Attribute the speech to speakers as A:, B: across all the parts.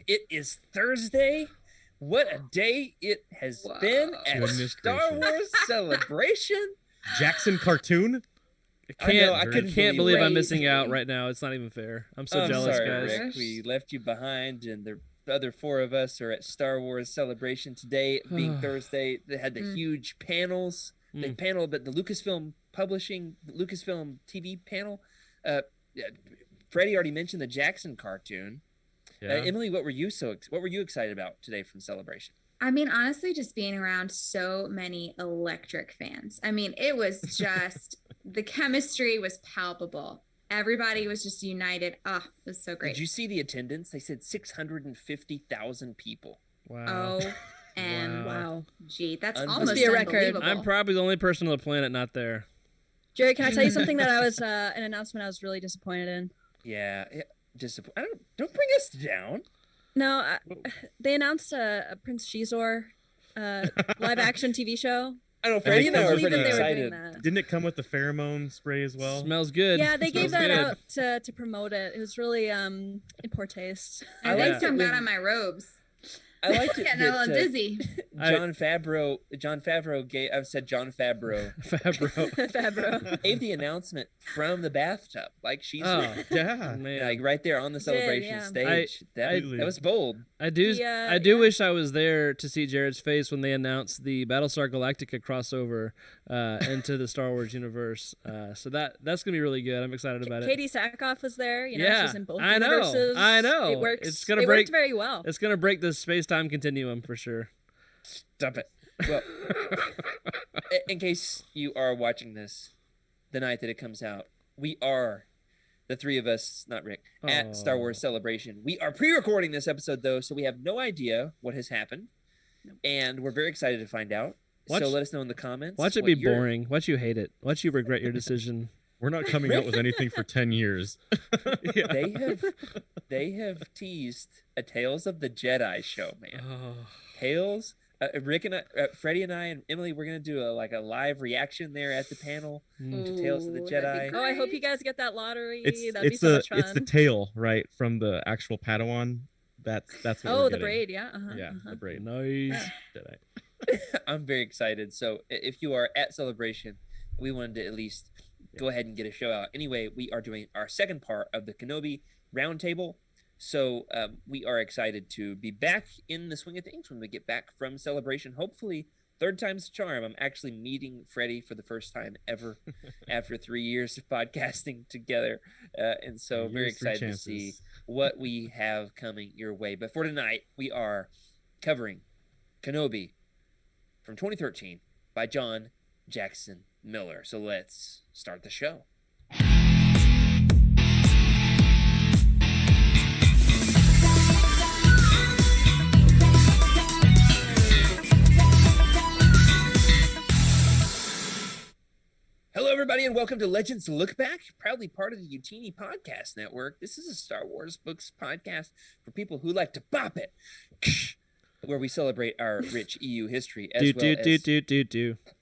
A: It is Thursday. What a day it has been at Star Wars Celebration.
B: Jackson cartoon?
C: I can't believe I'm missing out right now. It's not even fair. I'm so jealous,
A: sorry,
C: guys.
A: Rick. We left you behind, and the other four of us are at Star Wars Celebration today, being Thursday. They had the huge panels. The panel that the Lucasfilm TV panel. Freddie already mentioned the Jackson cartoon. Yeah. Emily, what were you excited about today from Celebration?
D: I mean, honestly, just being around so many electric fans. I mean, it was just the chemistry was palpable. Everybody was just united. It was so great.
A: Did you see the attendance? They said 650,000 people.
C: Wow.
D: Wow. Gee, that's almost
E: must be a record.
C: I'm probably the only person on the planet not there.
E: Jerry, can I tell you something that I was an announcement I was really disappointed in?
A: Yeah. Don't bring us down.
E: No, they announced a Prince Shizor live action TV show.
A: I know Freddie and I were pretty excited.
B: Didn't it come with the pheromone spray as well?
C: Smells good.
E: Yeah, they gave that out to promote it. It was really in poor taste.
D: I think some got on my robes.
A: I liked it.
D: Getting a little dizzy.
A: John Favreau gave the announcement from the bathtub, like she's like right there on the celebration stage. That was bold.
C: I do wish I was there to see Jared's face when they announced the Battlestar Galactica crossover into the Star Wars universe. So that's gonna be really good. I'm excited about it.
E: Katie Sackhoff was there. She's in both universes.
C: I know.
E: It works.
C: It
E: worked very well.
C: It's gonna break the space-time continuum for sure.
A: Stop it. Well, in case you are watching this the night that it comes out, we are the three of us, not Rick, at Star Wars Celebration. We are pre-recording this episode though, so we have no idea what has happened, and we're very excited to find out. So let us know in the comments.
C: Watch it be boring. Watch you hate it. Watch you regret your decision.
B: We're not coming out with anything for 10 years.
A: They have teased a Tales of the Jedi show, man. Tales. Rick and I, Freddie and I and Emily, we're gonna do a live reaction there at the panel to Tales of the Jedi.
E: I hope you guys get that lottery. That'd be
B: so
E: much fun.
B: It's the tail, right, from the actual Padawan. That's what we're
E: the
B: getting.
E: braid, yeah.
B: The braid.
C: Nice.
B: Jedi.
A: I'm very excited. So if you are at Celebration, we wanted to at least go ahead and get a show out. Anyway, we are doing our second part of the Kenobi Roundtable. So we are excited to be back in the swing of things when we get back from Celebration. Hopefully, third time's a charm. I'm actually meeting Freddie for the first time ever after 3 years of podcasting together. And so very excited to see what we have coming your way. But for tonight, we are covering Kenobi from 2013 by John Jackson Miller. So let's start the show. Hello, everybody, and welcome to Legends Lookback, proudly part of the Utini Podcast Network. This is a Star Wars books podcast for people who like to bop it, where we celebrate our rich EU history as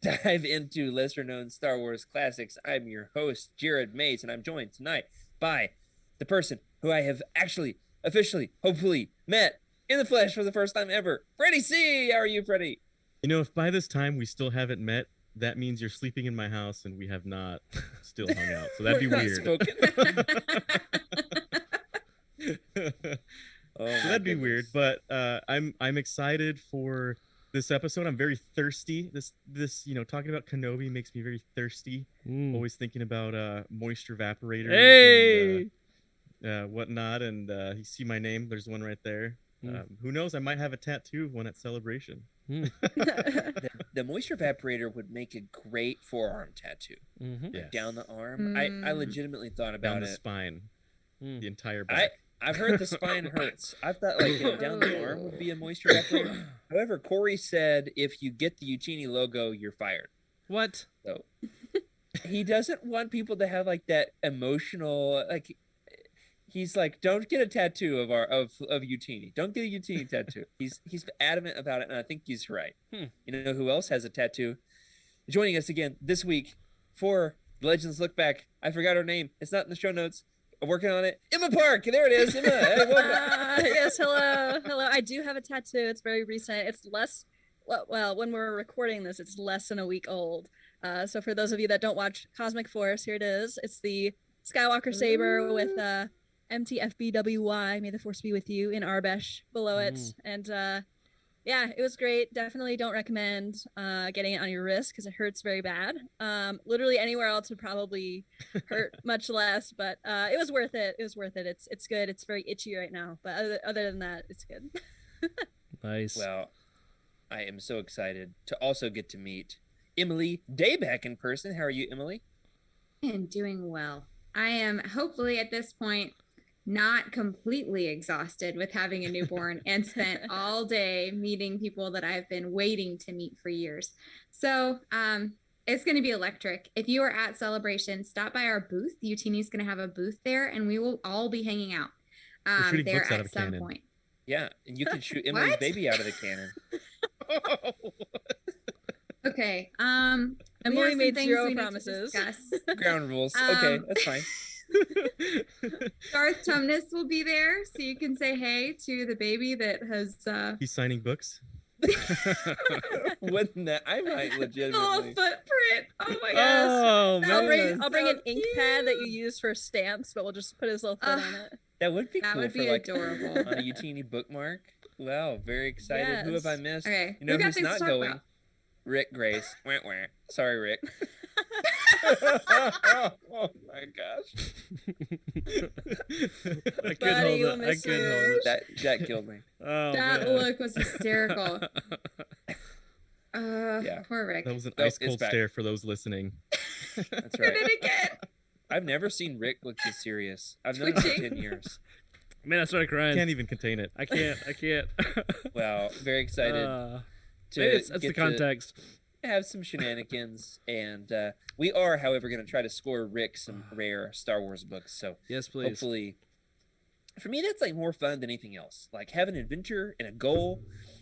A: dive into lesser-known Star Wars classics. I'm your host, Jared Mays, and I'm joined tonight by the person who I have actually, officially, hopefully, met in the flesh for the first time ever, Freddie C. How are you, Freddie?
B: If by this time we still haven't met, that means you're sleeping in my house and we have not still hung out. So that'd be weird. So that'd be weird. But I'm excited for this episode. I'm very thirsty. This talking about Kenobi makes me very thirsty. Always thinking about moisture evaporators and whatnot. And you see my name. There's one right there. Who knows? I might have a tattoo of one at Celebration.
A: The moisture evaporator would make a great forearm tattoo. Down the arm. I legitimately thought about
B: down the spine, the entire back.
A: I've heard the spine hurts. I thought down the arm would be a moisture evaporator. However, Corey said if you get the Utini logo, you're fired.
C: What?
A: So he doesn't want people to have that emotional He's like, don't get a tattoo of Utini. Don't get a Utini tattoo. He's adamant about it, and I think he's right. You know who else has a tattoo? Joining us again this week for Legends Look Back. I forgot her name. It's not in the show notes. working on it. Emma Park, there it is. Emma, hey, welcome.
E: Yes, hello. I do have a tattoo. It's very recent. It's less. Well, when we're recording this, it's less than a week old. So for those of you that don't watch Cosmic Force, here it is. It's the Skywalker saber with MTFBWY, May the Force be with you, in Arbesh below it. And yeah, it was great. Definitely don't recommend getting it on your wrist because it hurts very bad. Literally anywhere else would probably hurt much less, but it was worth it. It was worth it. It's good. It's very itchy right now, but other than that, it's good.
C: Nice.
A: Well, I am so excited to also get to meet Emily Dayback in person. How are you, Emily?
D: I am doing well. I am hopefully at this point not completely exhausted with having a newborn and spent all day meeting people that I've been waiting to meet for years. So it's going to be electric. If you are at Celebration, stop by our booth. UTN's going to have a booth there, and we will all be hanging out there at some point.
A: Yeah, and you can shoot Emily's baby out of the cannon.
D: Okay.
E: Emily made 0 promises.
A: Ground rules. Okay, that's fine.
D: Garth Tumnus will be there, so you can say hey to the baby that has.
B: He's signing books.
A: Wouldn't that? I might legitimately.
D: Oh, footprint! Oh my gosh!
C: Oh man.
E: I'll bring an ink pad that you use for stamps, but we'll just put his little foot on it.
A: That would be cool.
D: That would be adorable.
A: On a UTN bookmark. Wow, very excited.
E: Yes.
A: Who have I missed?
D: Okay,
A: you know who's not going?
D: About?
A: Rick Grace. Wah, wah. Sorry, Rick. Oh my gosh.
C: I couldn't hold it.
A: That killed me.
C: Oh,
D: that
C: man.
D: look was hysterical.
A: Yeah.
D: Poor Rick.
B: That was an ice cold stare for those listening.
A: That's right.
D: Did it again.
A: I've never seen Rick look this serious. I've known him for 10 years.
C: Man, I started crying.
B: Can't even contain it.
C: I can't.
A: Well, very excited
C: that's the context.
A: to have some shenanigans. And we are, however, going to try to score Rick some rare Star Wars books. So
C: yes, please.
A: Hopefully, for me, that's like more fun than anything else. Like have an adventure and a goal.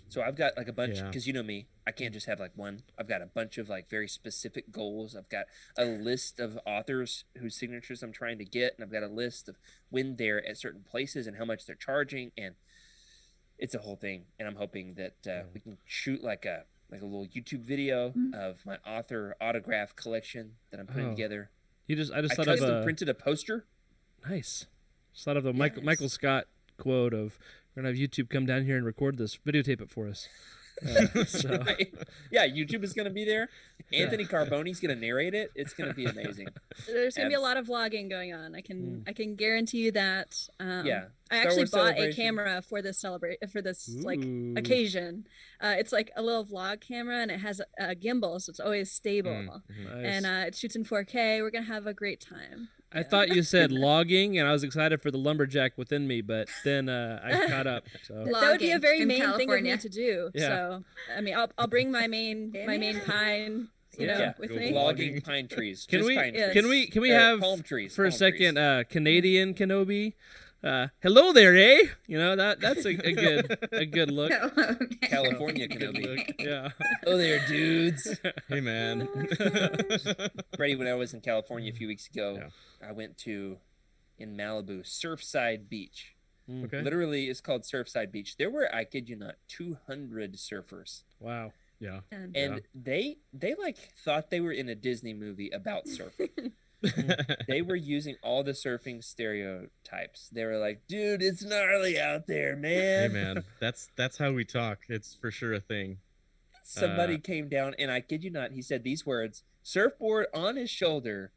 A: So I've got like a bunch, because you know me, I can't just have like one. I've got a bunch of like very specific goals. I've got a list of authors whose signatures I'm trying to get, and I've got a list of when they're at certain places and how much they're charging, and it's a whole thing. And I'm hoping that we can shoot like a little YouTube video of my author autograph collection that I'm putting together.
C: I just thought
A: I
C: of
A: custom printed a poster.
C: Nice. Just thought of the Michael Scott quote of, "We're gonna have YouTube come down here and record this, videotape it for us." So.
A: Right. Yeah, YouTube is gonna be there. Anthony Carboni's gonna narrate it. It's gonna be amazing.
E: There's gonna be a lot of vlogging going on. I can guarantee you that.
A: Yeah.
E: I actually bought a camera for this like occasion. It's like a little vlog camera, and it has a gimbal, so it's always stable.
C: Nice.
E: And it shoots in 4K. We're gonna have a great time.
C: I thought you said logging, and I was excited for the lumberjack within me, but then I caught up. So
E: that would be a very main
D: California.
E: thing of me to do.
C: Yeah.
E: So I mean, I'll bring my main pine, with me.
A: Logging pine trees.
C: Can we have
A: palm trees
C: for a second Canadian Kenobi? Hello there, eh? You know that's a good look.
A: California Kenobi.
C: Yeah.
A: Oh there, dudes.
B: Hey man.
A: Brady, when I was in California a few weeks ago, I went to in Malibu Surfside Beach.
B: Okay.
A: Literally, it's called Surfside Beach. There were, I kid you not, 200 surfers.
C: Wow.
B: Yeah.
A: And they like thought they were in a Disney movie about surfing. They were using all the surfing stereotypes. They were like, dude, it's gnarly out there, man.
B: Hey man, that's how we talk. It's for sure a thing.
A: Somebody came down, and I kid you not, he said these words: surfboard on his shoulder,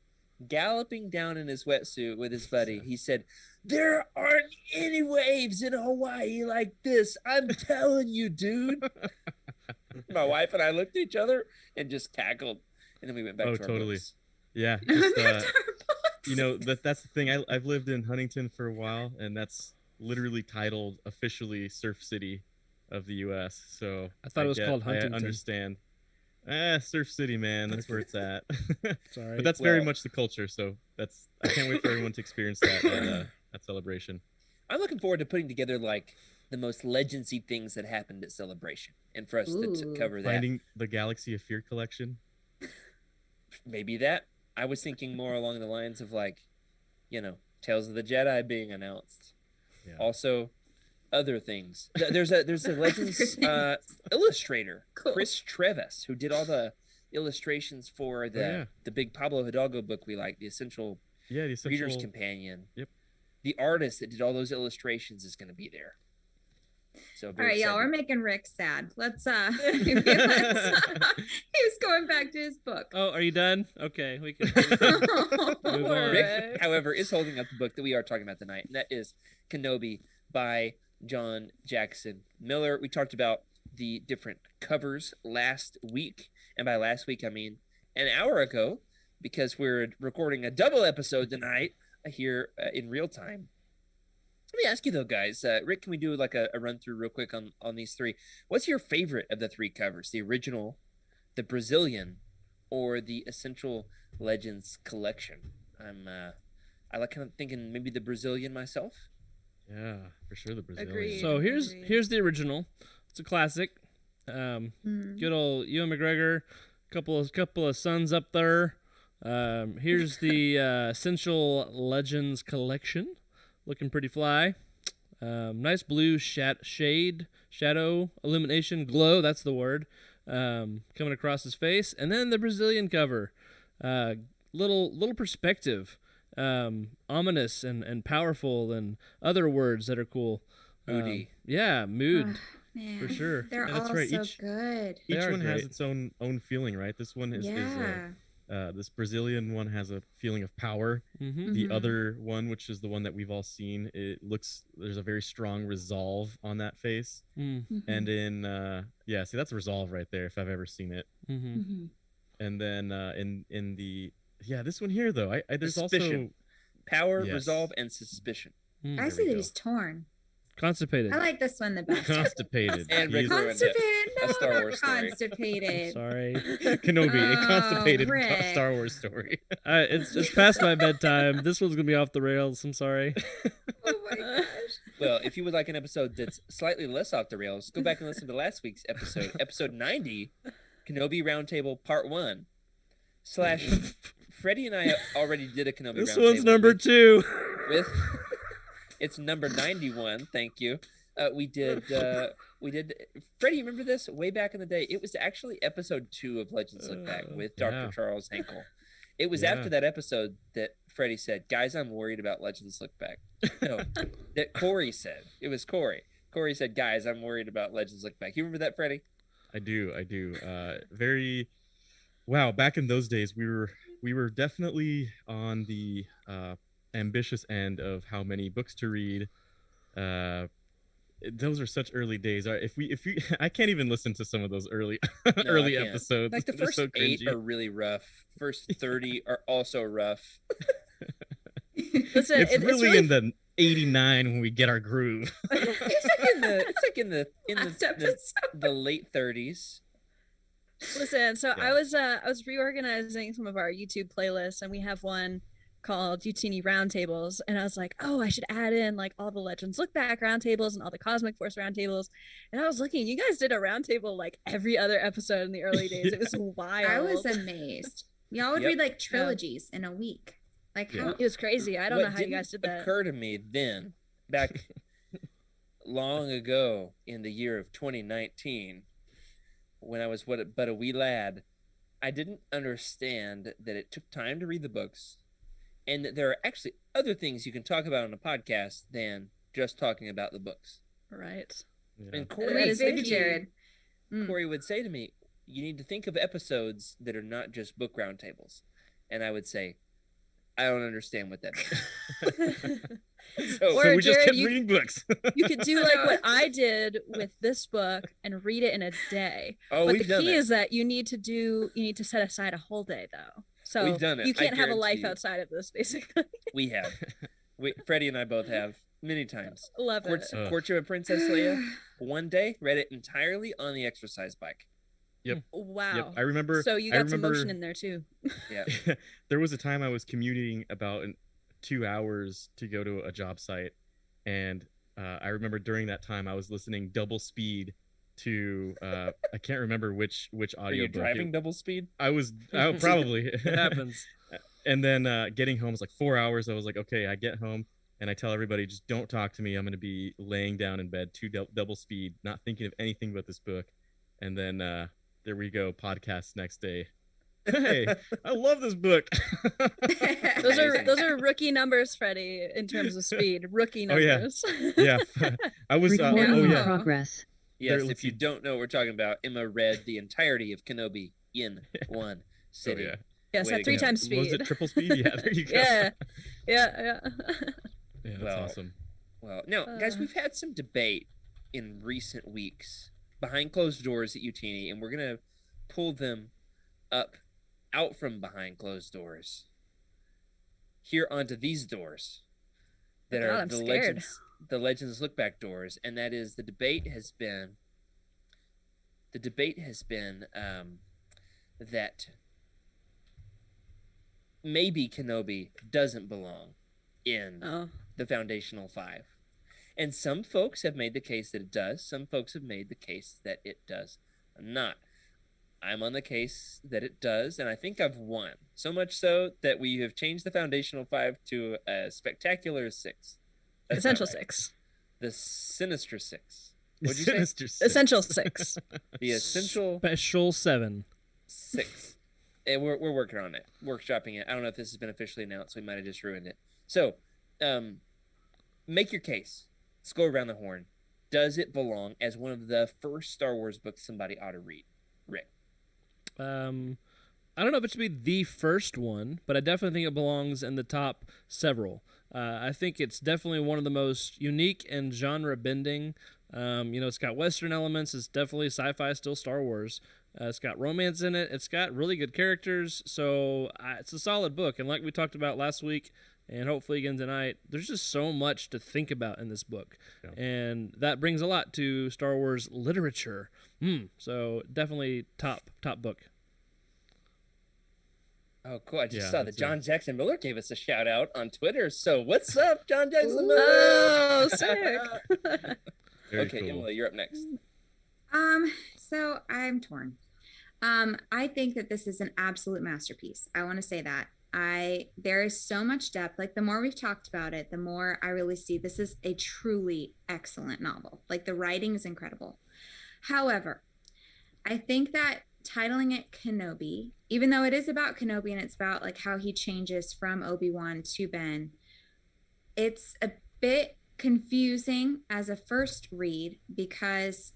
A: galloping down in his wetsuit with his buddy. He said, there aren't any waves in Hawaii like this. I'm telling you, dude. My wife and I looked at each other and just cackled, and then we went back to our books.
B: Yeah, just, that's the thing. I've lived in Huntington for a while, and that's literally titled officially Surf City of the U.S. So
C: I thought it was called Huntington.
B: I understand. Surf City, man, that's where it's at.
C: Sorry,
B: but that's very much the culture. So I can't wait for everyone to experience that at Celebration.
A: I'm looking forward to putting together like the most legendsy things that happened at Celebration, and for us to cover that.
B: Finding the Galaxy of Fear collection.
A: Maybe that. I was thinking more along the lines of like, Tales of the Jedi being announced.
B: Yeah.
A: Also, other things. There's a Legends illustrator,
D: Cool.
A: Chris Trevis, who did all the illustrations for the big Pablo Hidalgo book we like, the Essential Reader's Companion.
B: Yep.
A: The artist that did all those illustrations is going to be there. So
D: all right, y'all, we're making Rick sad. Let's he was going back to his book.
C: Oh, are you done? Okay, we can move on.
A: Rick, however, is holding up the book that we are talking about tonight, and that is Kenobi by John Jackson Miller. We talked about the different covers last week, and by last week I mean an hour ago, because we're recording a double episode tonight here in real time. Let me ask you though, guys. Rick, can we do like a run through real quick on these three? What's your favorite of the three covers? The original, the Brazilian, or the Essential Legends collection? I like kind of thinking maybe the Brazilian myself.
B: Yeah, for sure the Brazilian.
E: Agreed.
C: So here's the original. It's a classic. Good old Ewan McGregor, couple of sons up there. Here's the Essential Legends collection, looking pretty fly. Nice blue shadow, illumination, glow. That's the word. Coming across his face, and then the Brazilian cover. Little perspective. Ominous and powerful, and other words that are cool.
A: Moody.
C: Yeah, mood.
D: Man,
C: for sure.
D: They're
B: Yeah, that's
D: all
B: right.
D: so good.
B: Each
C: They are
B: one has
C: great.
B: its own feeling, right? This one is this Brazilian one has a feeling of power.
C: Mm-hmm.
B: The other one, which is the one that we've all seen, there's a very strong resolve on that face. And in see, that's resolve right there if I've ever seen it. And then in the this one here though, there's
A: Suspicion.
B: also
A: Power,
B: Yes.
A: resolve, and suspicion.
D: I
B: There
D: see
B: we
D: that
B: go.
D: he's torn.
C: Constipated.
D: I like this one the best.
B: constipated.
A: And
B: He is-
A: Rick ruined it.
D: Constipated? No,
A: A Star
D: not
A: Wars story.
D: constipated.
C: Sorry.
B: Kenobi, a
D: Oh,
B: constipated
D: Rick.
B: Star Wars story.
C: It's past my bedtime. This one's gonna be off the rails. I'm sorry.
D: Oh my gosh.
A: Well, if you would like an episode that's slightly less off the rails, go back and listen to last week's episode, episode 90, Kenobi Roundtable Part 1. / Freddie and I already did a Kenobi
C: This
A: Roundtable.
C: one's number 2.
A: With it's number 91. Thank you. We did. Freddie, you remember this? Way back in the day, it was actually episode 2 of Legends Look Back with Dr.
B: Yeah.
A: Charles Henkel. It was
B: Yeah.
A: after that episode that Freddie said, "Guys, I'm worried about Legends Look Back." No, that Corey said. It was Corey. Corey said, "Guys, I'm worried about Legends Look Back." You remember that, Freddie?
B: I do. Very. Wow, back in those days, we were definitely on the ambitious end of how many books to read. Those are such early days. If we, I can't even listen to some of those early
A: I
B: early
A: can't.
B: episodes.
A: Like the
B: They're
A: first
B: so
A: 8
B: cringy.
A: are really rough. First 30 are also rough.
E: Listen,
B: It's really in the 89 when we get our groove.
A: It's like in the
D: Last episode.
A: the late 30s.
E: Listen, so
B: Yeah.
E: I was reorganizing some of our YouTube playlists, and we have one called Utini Roundtables, and I was like, oh, I should add in like all the Legends Look Back roundtables and all the Cosmic Force roundtables. And I was looking, you guys did a roundtable like every other episode in the early days. It was wild.
D: I was amazed. Y'all would
A: Yep.
D: read like trilogies in a week. Like
B: Yeah.
D: how?
E: It was crazy. I don't
A: What
E: know how you guys did
A: didn't
E: that.
A: occur to me then, back long ago in the year of 2019, when I was but a wee lad, I didn't understand that it took time to read the books, and that there are actually other things you can talk about on a podcast than just talking about the books.
E: Right.
B: Yeah.
A: And
E: That
A: Corey,
E: is
D: Thank
E: Vicky.
D: you, Jared.
A: Corey would say to me, "You need to think of episodes that are not just book roundtables," and I would say, "I don't understand what that means." So,
E: Or
B: So we just
E: Jared,
B: kept
E: you-
B: reading books.
E: You could do like what I did with this book and read it in a day.
A: oh,
E: But
A: we've
E: the
A: done
E: key
A: that.
E: is that you need to set aside a whole day though. So
A: We've done it,
E: you
A: I
E: can't have a
A: guarantee
E: life
A: you.
E: outside of this, basically.
A: We have. Freddie and I both have many times.
E: Love it.
A: Courtship of Princess Leia. One day, read it entirely on the exercise bike.
E: Wow.
B: Yep, I remember.
E: So you
B: I
E: got some
B: remember-
E: motion in there too.
A: Yeah.
B: There was a time I was commuting about 2 hours to go to a job site, and I remember during that time I was listening double speed to I can't remember which
A: Are
B: audio
A: you
B: book.
A: driving double speed?
B: I was probably
C: It happens.
B: And then getting home was like 4 hours. I was like, okay, I get home and I tell everybody, just don't talk to me. I'm going to be laying down in bed, double speed, not thinking of anything but this book. And then there we go, podcast next day. Hey, I love this book.
E: Those are rookie numbers, Freddie, in terms of speed. Rookie numbers.
B: Yeah. I was
F: progress.
A: Yes, if you don't know what we're talking about, Emma read the entirety of Kenobi in one sitting.
E: Yes, at 3 times speed.
B: Was it triple speed? Yeah, there you go.
E: Yeah,
B: Yeah, that's awesome.
A: Well, no, guys, we've had some debate in recent weeks behind closed doors at UTini, and we're gonna pull them out from behind closed doors here onto these doors that are the Legends Lookback doors, and that is the debate has been that maybe Kenobi doesn't belong in the Foundational 5. And some folks have made the case that it does. Some folks have made the case that it does not. I'm on the case that it does, and I think I've won. So much so that we have changed the Foundational 5 to a spectacular 6. That's
E: Essential 6.
A: The Sinister 6.
B: What'd you say? 6.
E: Essential 6.
A: The Essential
C: Special 7.
A: 6. And we're working on it, workshopping it. I don't know if this has been officially announced. We might have just ruined it. So, make your case. Let's go around the horn. Does it belong as one of the first Star Wars books somebody ought to read? Rick.
C: I don't know if it should be the first one, but I definitely think it belongs in the top several. I think it's definitely one of the most unique and genre-bending. It's got Western elements. It's definitely sci-fi, still Star Wars. It's got romance in it. It's got really good characters. So it's a solid book. And like we talked about last week, and hopefully again tonight, there's just so much to think about in this book. Yeah. And that brings a lot to Star Wars literature. So definitely top book.
A: Oh, cool. I just saw that John Jackson Miller gave us a shout out on Twitter. So what's up, John Jackson Miller?
E: Oh, sick.
A: Okay, cool. Emily, you're up next.
D: So I'm torn. I think that this is an absolute masterpiece. I want to say that. There is so much depth. Like, the more we've talked about it, the more I really see this is a truly excellent novel. Like, the writing is incredible. However, I think that titling it Kenobi, even though it is about Kenobi and it's about like how he changes from Obi-Wan to Ben, it's a bit confusing as a first read because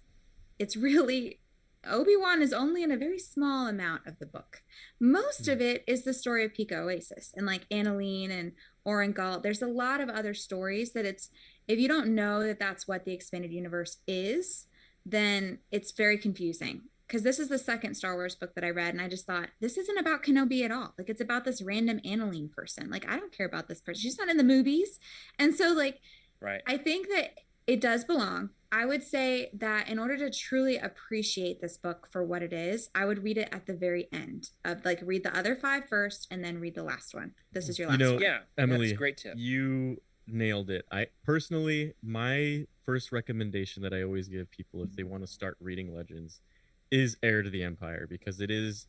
D: it's really Obi-Wan is only in a very small amount of the book. Most of it is the story of Pico Oasis and like Aniline and Orangalt. There's a lot of other stories that if you don't know that that's what the expanded universe is, then it's very confusing. Because this is the second Star Wars book that I read, and I just thought, this isn't about Kenobi at all. Like, it's about this random Aniline person. Like, I don't care about this person. She's not in the movies. And so, like,
A: right.
D: I think that it does belong. I would say that in order to truly appreciate this book for what it is, I would read it at the very end of, like, read the other 5 first and then read the last one. This is your last one.
A: Yeah,
B: Emily,
A: that's a great tip.
B: You nailed it. I personally, my first recommendation that I always give people if they want to start reading Legends is Heir to the Empire, because it is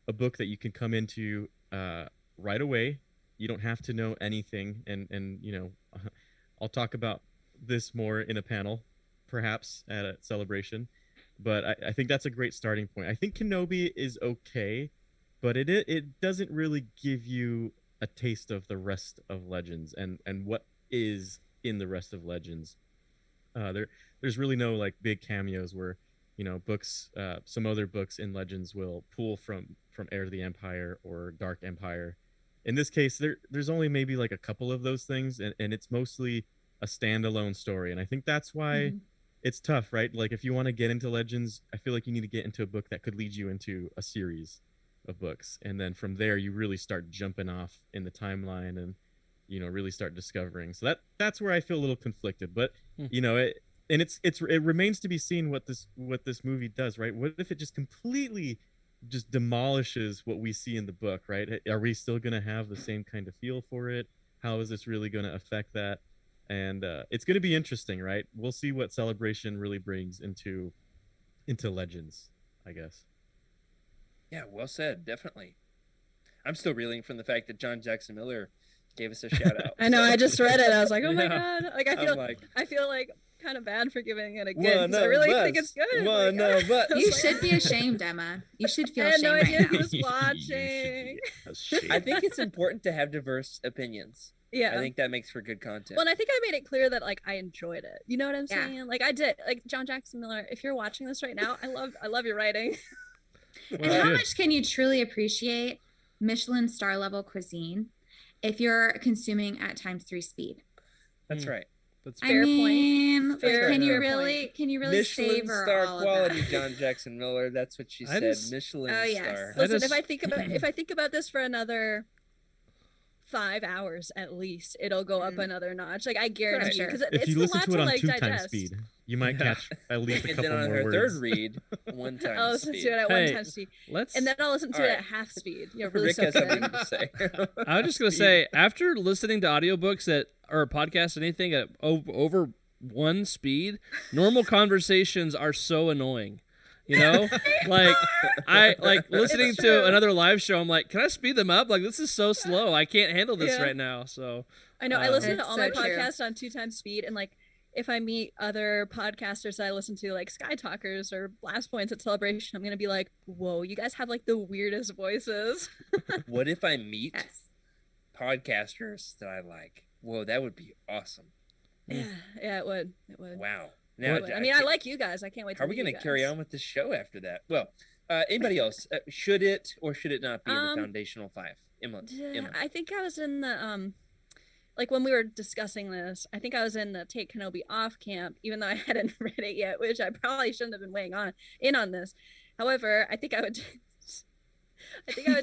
B: a book that you can come into right away. You don't have to know anything, and I'll talk about this more in a panel perhaps at a celebration, but I think that's a great starting point. I think Kenobi is okay, but it doesn't really give you a taste of the rest of Legends and what is in the rest of Legends. There's really no like big cameos where books, some other books in Legends will pull from Heir to the Empire or Dark Empire. In this case, there's only maybe like a couple of those things, and it's mostly a standalone story. And I think that's why it's tough, right? Like, if you want to get into Legends, I feel like you need to get into a book that could lead you into a series of books. And then from there, you really start jumping off in the timeline and, really start discovering. So that's where I feel a little conflicted. But, it remains to be seen what this movie does, right? What if it just completely just demolishes what we see in the book, right? Are we still going to have the same kind of feel for it? How is this really going to affect that? And it's going to be interesting, right? We'll see what Celebration really brings into Legends, I guess.
A: Yeah, well said, definitely. I'm still reeling from the fact that John Jackson Miller gave us a shout out.
E: I know. I just read it. I was like, oh my
C: Yeah.
E: god. Like I feel like kind of bad for giving it a good.
A: One
E: 'cause I
A: of
E: really
A: us.
E: think it's good.
A: One
E: like,
A: of us.
E: I was
D: You
E: like,
D: should be ashamed, Emma. You should feel
E: I had
D: shame
E: no
D: right
E: idea
D: now.
E: he was
B: You should
E: watching.
B: be ashamed.
A: I think it's important to have diverse opinions.
E: Yeah.
A: I think that makes for good content.
E: Well, and I think I made it clear that like I enjoyed it. You know what I'm
D: Yeah.
E: saying? Like I did. Like John Jackson Miller, if you're watching this right now, I love your writing.
D: And how
B: Good.
D: much can you truly appreciate Michelin star level cuisine if you're consuming at times 3 speed?
A: That's right.
C: That's
D: I
E: Fair point.
D: mean,
E: Fair-
D: can you
E: fair
D: really
A: Michelin
D: savor
A: star
D: all
A: quality,
D: of that?
A: John Jackson Miller. That's what she
C: I
A: said.
C: just-
A: Michelin
D: Oh, yes.
A: star.
E: Listen,
C: just-
E: if I think about this for another 5 hours at least, it'll go up another notch. Like I guarantee you,
D: Sure.
E: because
B: If
E: it's
B: you
E: a
B: listen
E: lot
B: to it on
E: like
B: 2 times
E: digest.
B: speed, you might
C: Yeah.
B: catch at least a
A: And
B: couple
A: then on
B: more
A: her
B: words.
A: third read, 1 time
E: I'll listen
A: speed.
E: to it at
C: Hey,
E: 1 time speed,
C: let's.
E: and then I'll listen to
A: All
E: it
A: right.
E: at half speed. You know, really
A: Rick has
E: soak it
A: something
E: in.
A: to say.
C: I was just gonna say, after listening to audiobooks or podcasts, anything at over 1 speed, normal conversations are so annoying. You know, like I like listening
E: It's
C: to
E: true.
C: another live show. I'm like, can I speed them up? Like this is so slow. I can't handle this
E: Yeah.
C: right now. So
E: I know. I listen to
D: It's
E: all
D: so
E: my
D: true.
E: podcasts on 2 times speed, and like if I meet other podcasters that I listen to, like Sky Talkers or Blast Points at Celebration, I'm gonna be like, "Whoa, you guys have like the weirdest voices."
A: What if I meet
D: Yes.
A: podcasters that I like? Whoa, that would be awesome.
E: Yeah, yeah, it would. It would.
A: Wow.
E: It
A: Now,
E: would. I mean, I like you guys. I can't wait to
A: How are we
E: meet
A: going
E: you
A: to carry
E: guys.
A: on with this show after that? Well, anybody else? Should it or should it not be in the
E: Um,
A: foundational 5? Emma.
E: Yeah, I think I was in the like when we were discussing this, I think I was in the Take Kenobi Off camp, even though I hadn't read it yet, which I probably shouldn't have been weighing in on this. However, I think I would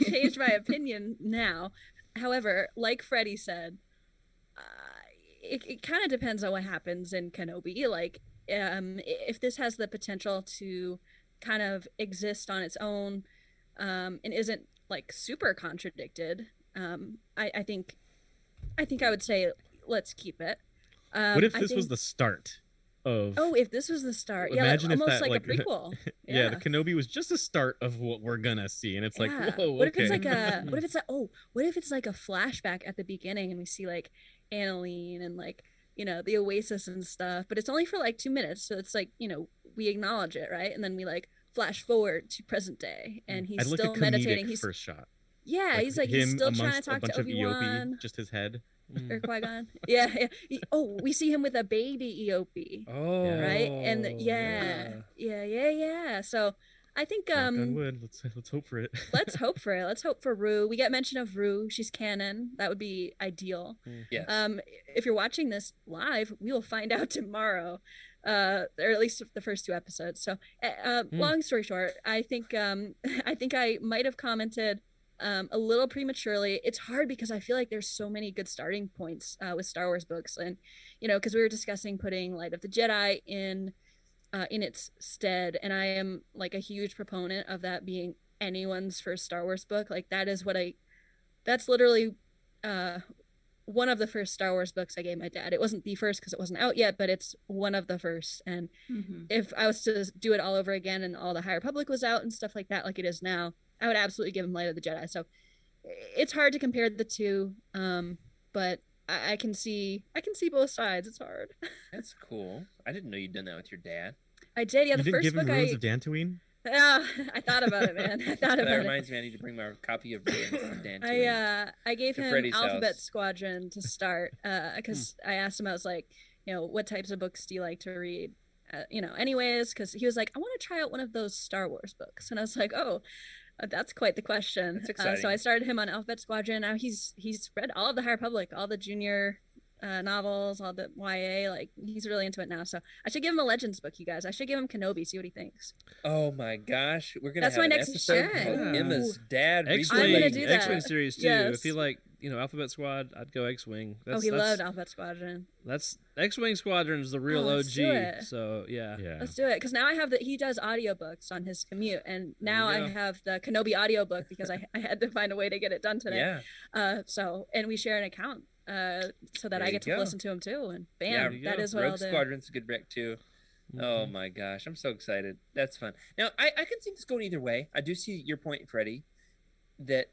E: change my opinion now. However, like Freddie said, it kind of depends on what happens in Kenobi. Like, if this has the potential to kind of exist on its own, and isn't like super contradicted, I think I would say let's keep it.
B: What if
E: I
B: this was
E: think-
B: the start of?
E: Oh, if this was the start, yeah,
B: Imagine if
E: almost
B: that,
E: like a
B: like,
E: prequel.
B: yeah, the Kenobi was just the start of what we're gonna see, and it's like,
E: Yeah.
B: whoa,
E: What if
B: okay.
E: it's like a what if it's like a flashback at the beginning and we see like Annalene and like, you know, the Oasis and stuff, but it's only for like 2 minutes, so it's like, you know, we acknowledge it, right? And then we like flash forward to present day and he's
B: I'd like
E: still
B: a comedic
E: meditating. He's
B: first shot.
E: yeah, he's like he's
B: him
E: still trying to
B: amongst a
E: talk
B: bunch
E: to
B: of
E: Obi-Wan
B: just his head.
E: or Qui-Gon. Yeah. Oh, we see him with a baby Eope.
C: Oh,
E: Right? And yeah. So I think
B: Knock on wood. Let's hope for it.
E: let's hope for it. Let's hope for Rue. We get mention of Rue. She's canon. That would be ideal.
A: Yes.
E: If you're watching this live, we will find out tomorrow, or at least the first 2 episodes. So, long story short, I think I might have commented a little prematurely. It's hard because I feel like there's so many good starting points with Star Wars books, and you know, because we were discussing putting Light of the Jedi in its stead, and I am like a huge proponent of that being anyone's first Star Wars book. Like that's literally one of the first Star Wars books I gave my dad. It wasn't the first because it wasn't out yet, but it's one of the first. And if I was to do it all over again and all the High Republic was out and stuff like that, like it is now, I would absolutely give him Light of the Jedi. So it's hard to compare the two, but I can see both sides. It's hard.
A: That's cool. I didn't know you'd done that with your dad.
E: I did. Yeah,
B: You
E: the
B: didn't
E: first
B: give him
E: book
B: Ruins of Dantooine?
E: I thought about it, man. I thought
A: That
E: about it.
A: reminds me, I need to bring my copy of Ruins of Dantooine.
E: I gave
A: To
E: him
A: Freddy's
E: Alphabet
A: house.
E: Squadron to start because I asked him, I was like, you know, what types of books do you like to read? You know, anyways, because he was like, I want to try out one of those Star Wars books, and I was like, oh, that's quite the question.
A: That's exciting.
E: So I started him on Alphabet Squadron. Now he's read all of the High Republic, all the junior novels, all the YA. Like he's really into it now. So I should give him a Legends book, you guys. I should give him Kenobi. See what he thinks.
A: Oh my gosh, we're gonna
E: That's
A: have
E: my
A: an
E: next
A: episode
E: show.
A: called Emma's dad. reads
E: I'm gonna
A: Legends.
E: do that.
C: X-Wing series too.
E: Yes.
C: If you like, you know, Alphabet Squad, I'd go X-Wing.
E: He loved Alphabet Squadron.
C: That's X-Wing Squadron is the real
E: Oh, let's
C: OG.
E: do it.
C: So yeah.
E: Let's do it, because now I have he does audiobooks on his commute, and now
C: There
E: I
C: you go.
E: have the Kenobi audiobook because I had to find a way to get it done today.
A: Yeah.
E: So and we share an account so that
A: There
E: I
A: you
E: get to
A: go.
E: listen to him too, and
A: Yeah,
E: bam, that is what
A: Rogue
E: I'll do.
A: Squadron's a good rec too. Oh my gosh, I'm so excited. That's fun. Now, I can see this going either way. I do see your point, Freddie, that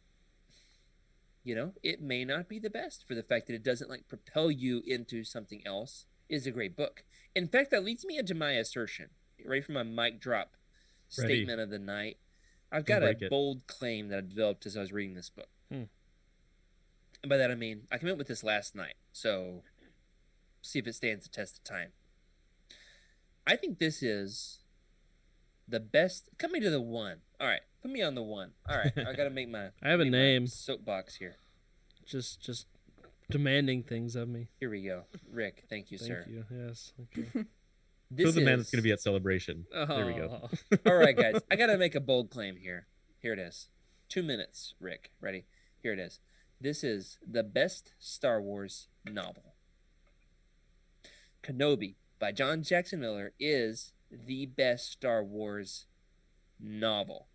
A: it may not be the best for the fact that it doesn't like propel you into something else. It is a great book. In fact, that leads me into my assertion. Ready for my mic drop statement of the night? I've got a bold claim that I developed as I was reading this book. And by that I mean I came up with this last night, so see if it stands the test of time. I think this is the best. Come me to the one. All right, put me on the one. All right, I gotta make my.
C: I have a name.
A: Soapbox here.
C: Just demanding things of me.
A: Here we go, Rick. Thank you, sir.
C: Thank you. Yes. Okay.
B: So the man that's going to be at Celebration. There we go.
A: All right, guys. I got to make a bold claim here. Here it is. 2 minutes, Rick. Ready? Here it is. This is the best Star Wars novel. Kenobi by John Jackson Miller is the best Star Wars novel.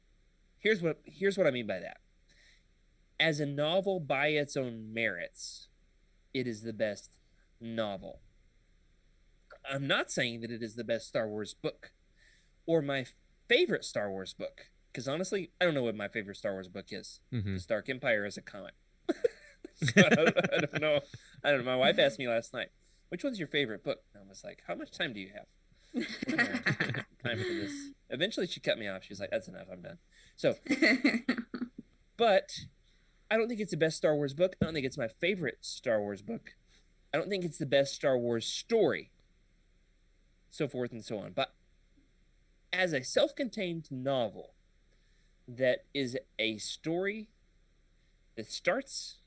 A: Here's what I mean by that. As a novel by its own merits, it is the best novel. I'm not saying that it is the best Star Wars book or my favorite Star Wars book, because honestly, I don't know what my favorite Star Wars book is. The Dark Empire is a comic. So I don't know. I don't know. My wife asked me last night, which one's your favorite book? And I was like, how much time do you have? Time for this. Eventually she cut me off. She was like, that's enough. I'm done. So, but I don't think it's the best Star Wars book. I don't think it's my favorite Star Wars book. I don't think it's the best Star Wars story. So forth and so on. But as a self-contained novel that is a story that starts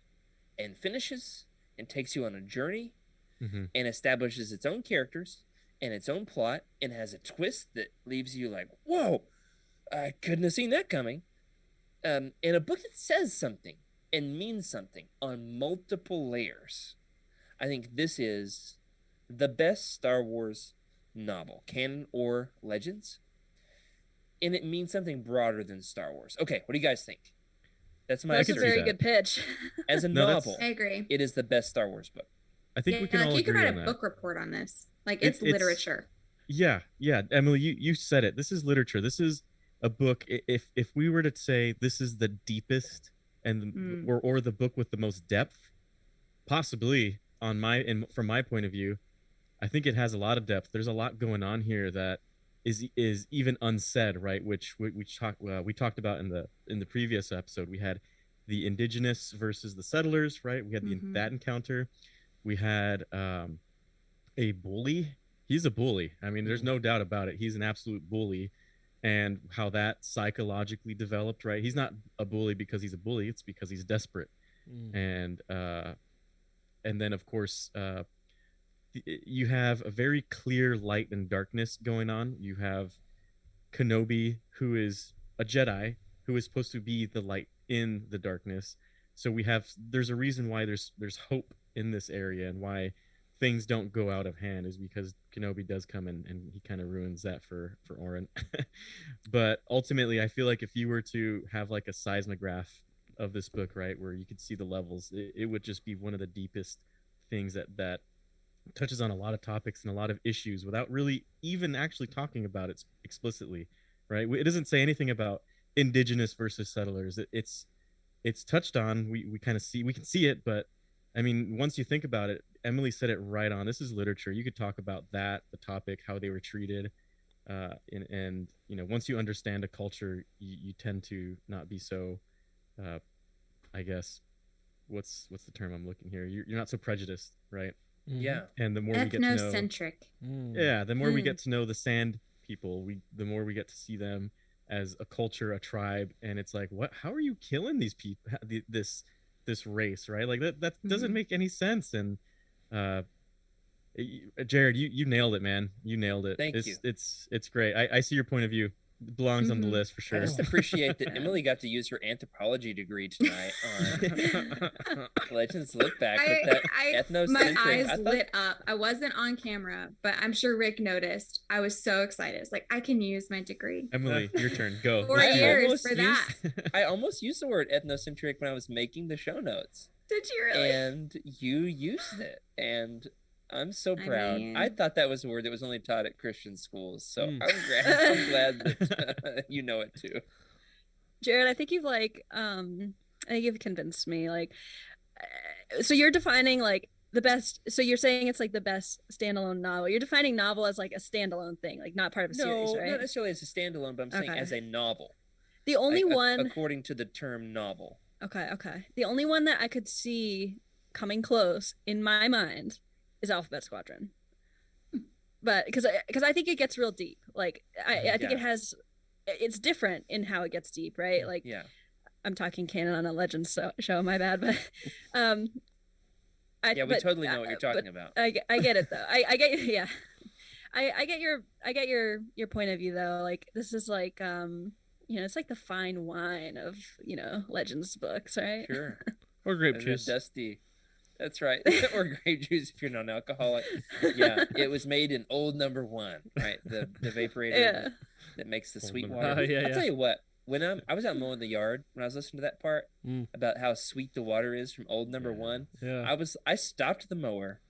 A: and finishes and takes you on a journey and establishes its own characters and its own plot and has a twist that leaves you like, whoa, I couldn't have seen that coming. And a book that says something and means something on multiple layers. I think this is the best Star Wars novel, canon or legends, and it means something broader than Star Wars. Okay, what do you guys think? That's
E: a very good pitch.
A: As a novel,
D: I agree.
A: It is the best Star Wars book.
B: I think we can all agree on that.
D: You could write a book report on this. Like it's literature.
B: Yeah, Emily, you said it. This is literature. This is a book. If we were to say this is the deepest and or the book with the most depth, possibly from my point of view, I think it has a lot of depth. There's a lot going on here that is even unsaid, right? Which we talked about in the previous episode. We had the indigenous versus the settlers, right? We had that encounter. We had a bully. He's a bully. I mean, there's no doubt about it. He's an absolute bully, and how that psychologically developed, right? He's not a bully because he's a bully. It's because he's desperate, and then of course. You have a very clear light and darkness going on. You have Kenobi, who is a Jedi, who is supposed to be the light in the darkness. So there's a reason why there's hope in this area, and why things don't go out of hand is because Kenobi does come in and he kind of ruins that for Oren. But ultimately, I feel like if you were to have like a seismograph of this book, right, where you could see the levels, it would just be one of the deepest things that touches on a lot of topics and a lot of issues without really even actually talking about it explicitly, right? It doesn't say anything about indigenous versus settlers. It's touched on. We kind of we can see it, but I mean, once you think about it, Emily said it right on. This is literature. You could talk about the topic, how they were treated, and once you understand a culture, you tend to not be so, I guess, what's the term I'm looking here? You're not so prejudiced, right?
A: Yeah.
B: And the more we get to know,
D: ethnocentric.
B: Yeah, the more we get to know the Sand people, the more we get to see them as a culture, a tribe, and it's like, what? How are you killing these people? This race, right? Like that doesn't make any sense. And Jared, you nailed it, man. You nailed it.
A: Thank you.
B: It's great. I see your point of view. It belongs on the list for sure.
A: I just appreciate that Emily got to use her anthropology degree tonight on Legends Lookback with that ethnocentric.
D: My eyes lit up. I wasn't on camera, but I'm sure Rick noticed. I was so excited. It's like, I can use my degree.
B: Emily, your turn. Go.
D: 4 years for that.
A: I almost used the word ethnocentric when I was making the show notes.
D: Did you really?
A: And you used it. And I'm so proud. I thought that was a word that was only taught at Christian schools. So I'm glad that you know it too.
E: Jared, I think you've I think you've convinced me. Like, so you're defining like the best. So you're saying it's like the best standalone novel. You're defining novel as like a standalone thing, like not part of a series,
A: No,
E: right?
A: not necessarily as a standalone, but I'm saying
E: Okay.
A: as a novel.
E: The only
A: Like,
E: one.
A: according to the term novel.
E: Okay. The only one that I could see coming close in my mind is Alphabet Squadron. But because I think it gets real deep. Like I think it's different in how it gets deep, right? Like
A: Yeah.
E: I'm talking canon on a Legends show, my bad, but
A: We totally know what you're talking about.
E: I get it though. I get yeah. I get your point of view though. Like this is like it's like the fine wine of Legends books, right?
A: Sure.
C: Or grape
A: And
C: juice.
A: Dusty. That's right. Or grape juice if you're non-alcoholic. Yeah, it was made in old number 1, right? The vaporator that makes the sweet water. I'll tell you what. When I was out mowing the yard when I was listening to that part about how sweet the water is from old number 1.
C: Yeah.
A: I stopped the mower,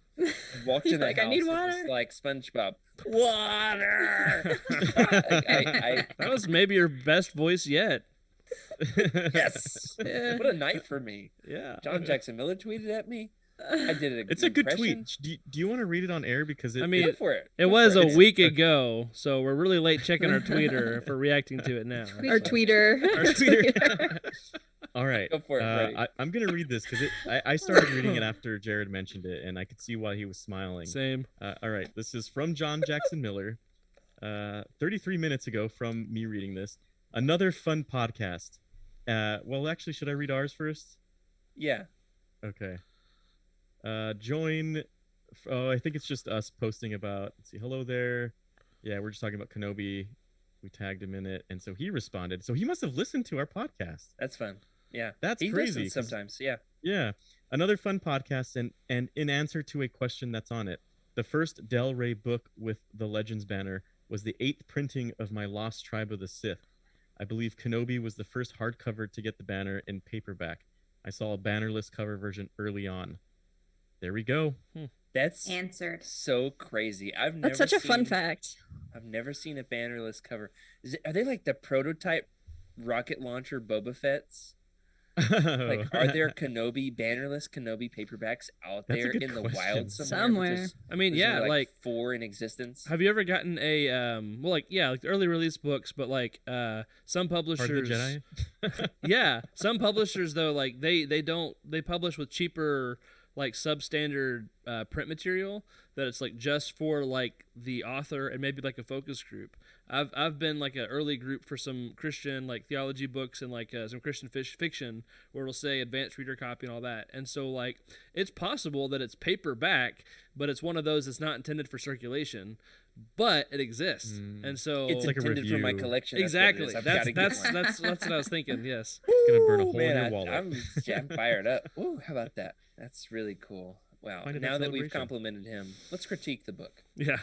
A: walked in the house.
E: I need water.
A: It was like SpongeBob. Water.
C: That was maybe your best voice yet.
A: Yes. What a night for me.
C: Yeah.
A: John Jackson Miller tweeted at me. I did it.
B: It's a good tweet. Do you want to read it on air? Because
C: I mean,
A: go for it.
C: It was a week ago, so we're really late checking our Twitter if we're reacting to it now.
E: Our tweeter.
B: All right.
A: Go for it,
B: I'm going to read this because I started reading it after Jared mentioned it, and I could see why he was smiling.
C: Same.
B: All right. This is from John Jackson Miller. 33 minutes ago from me reading this. Another fun podcast. Well, actually, should I read ours first?
A: Yeah.
B: Okay. Join. Oh, I think it's just us posting about. Let's see. Hello there. Yeah, we're just talking about Kenobi. We tagged him in it, and so he responded. So he must have listened to our podcast.
A: That's fun. Yeah,
B: that's
A: he
B: crazy.
A: Sometimes, yeah.
B: Yeah, another fun podcast, and in answer to a question that's on it, the first Del Rey book with the Legends banner was the 8th printing of my Lost Tribe of the Sith. I believe Kenobi was the first hardcover to get the banner in paperback. I saw a bannerless cover version early on. There we go.
A: That's
D: answered.
A: So crazy.
E: That's such a fun fact.
A: I've never seen a bannerless cover. Are they like the prototype rocket launcher Boba Fett's? Like, are there bannerless Kenobi paperbacks out there in the wild somewhere?
C: I mean, yeah,
A: like 4 in existence.
C: Have you ever gotten a like the early release books, but like some publishers, yeah, some publishers though, like they publish with cheaper like substandard print material that it's like just for like the author and maybe like a focus group. I've been like an early group for some Christian like theology books and like some Christian fiction where it'll say advanced reader copy and all that. And so like it's possible that it's paperback, but it's one of those that's not intended for circulation, but it exists. And so
A: it's like intended for my collection.
C: Exactly. That's what I was thinking. Yes.
B: It's gonna burn a hole in your wallet.
A: I'm fired up. Ooh, how about that? That's really cool. Wow. Now that we've complimented him, let's critique the book.
C: Yeah.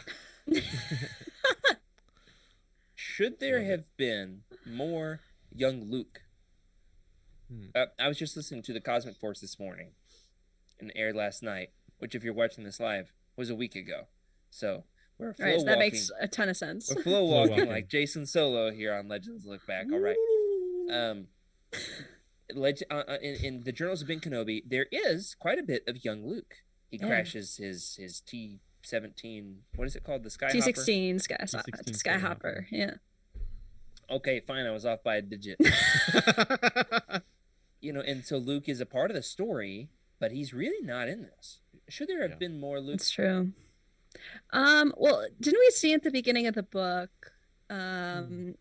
A: Should there have been more young Luke? I was just listening to the Cosmic Force this morning and aired last night, which if you're watching this live was a week ago. So we're flow walking.
E: That makes a ton of sense.
A: We're flow walking like Jason Solo here on Legends Lookback. All right. In the Journals of Ben Kenobi, there is quite a bit of young Luke. He crashes his T-17. What is it called? The Skyhopper?
E: T-16 Skyhopper. Yeah.
A: Okay, fine. I was off by a digit. And so Luke is a part of the story, but he's really not in this. Should there have been more Luke?
E: That's true. Well, didn't we see at the beginning of the book?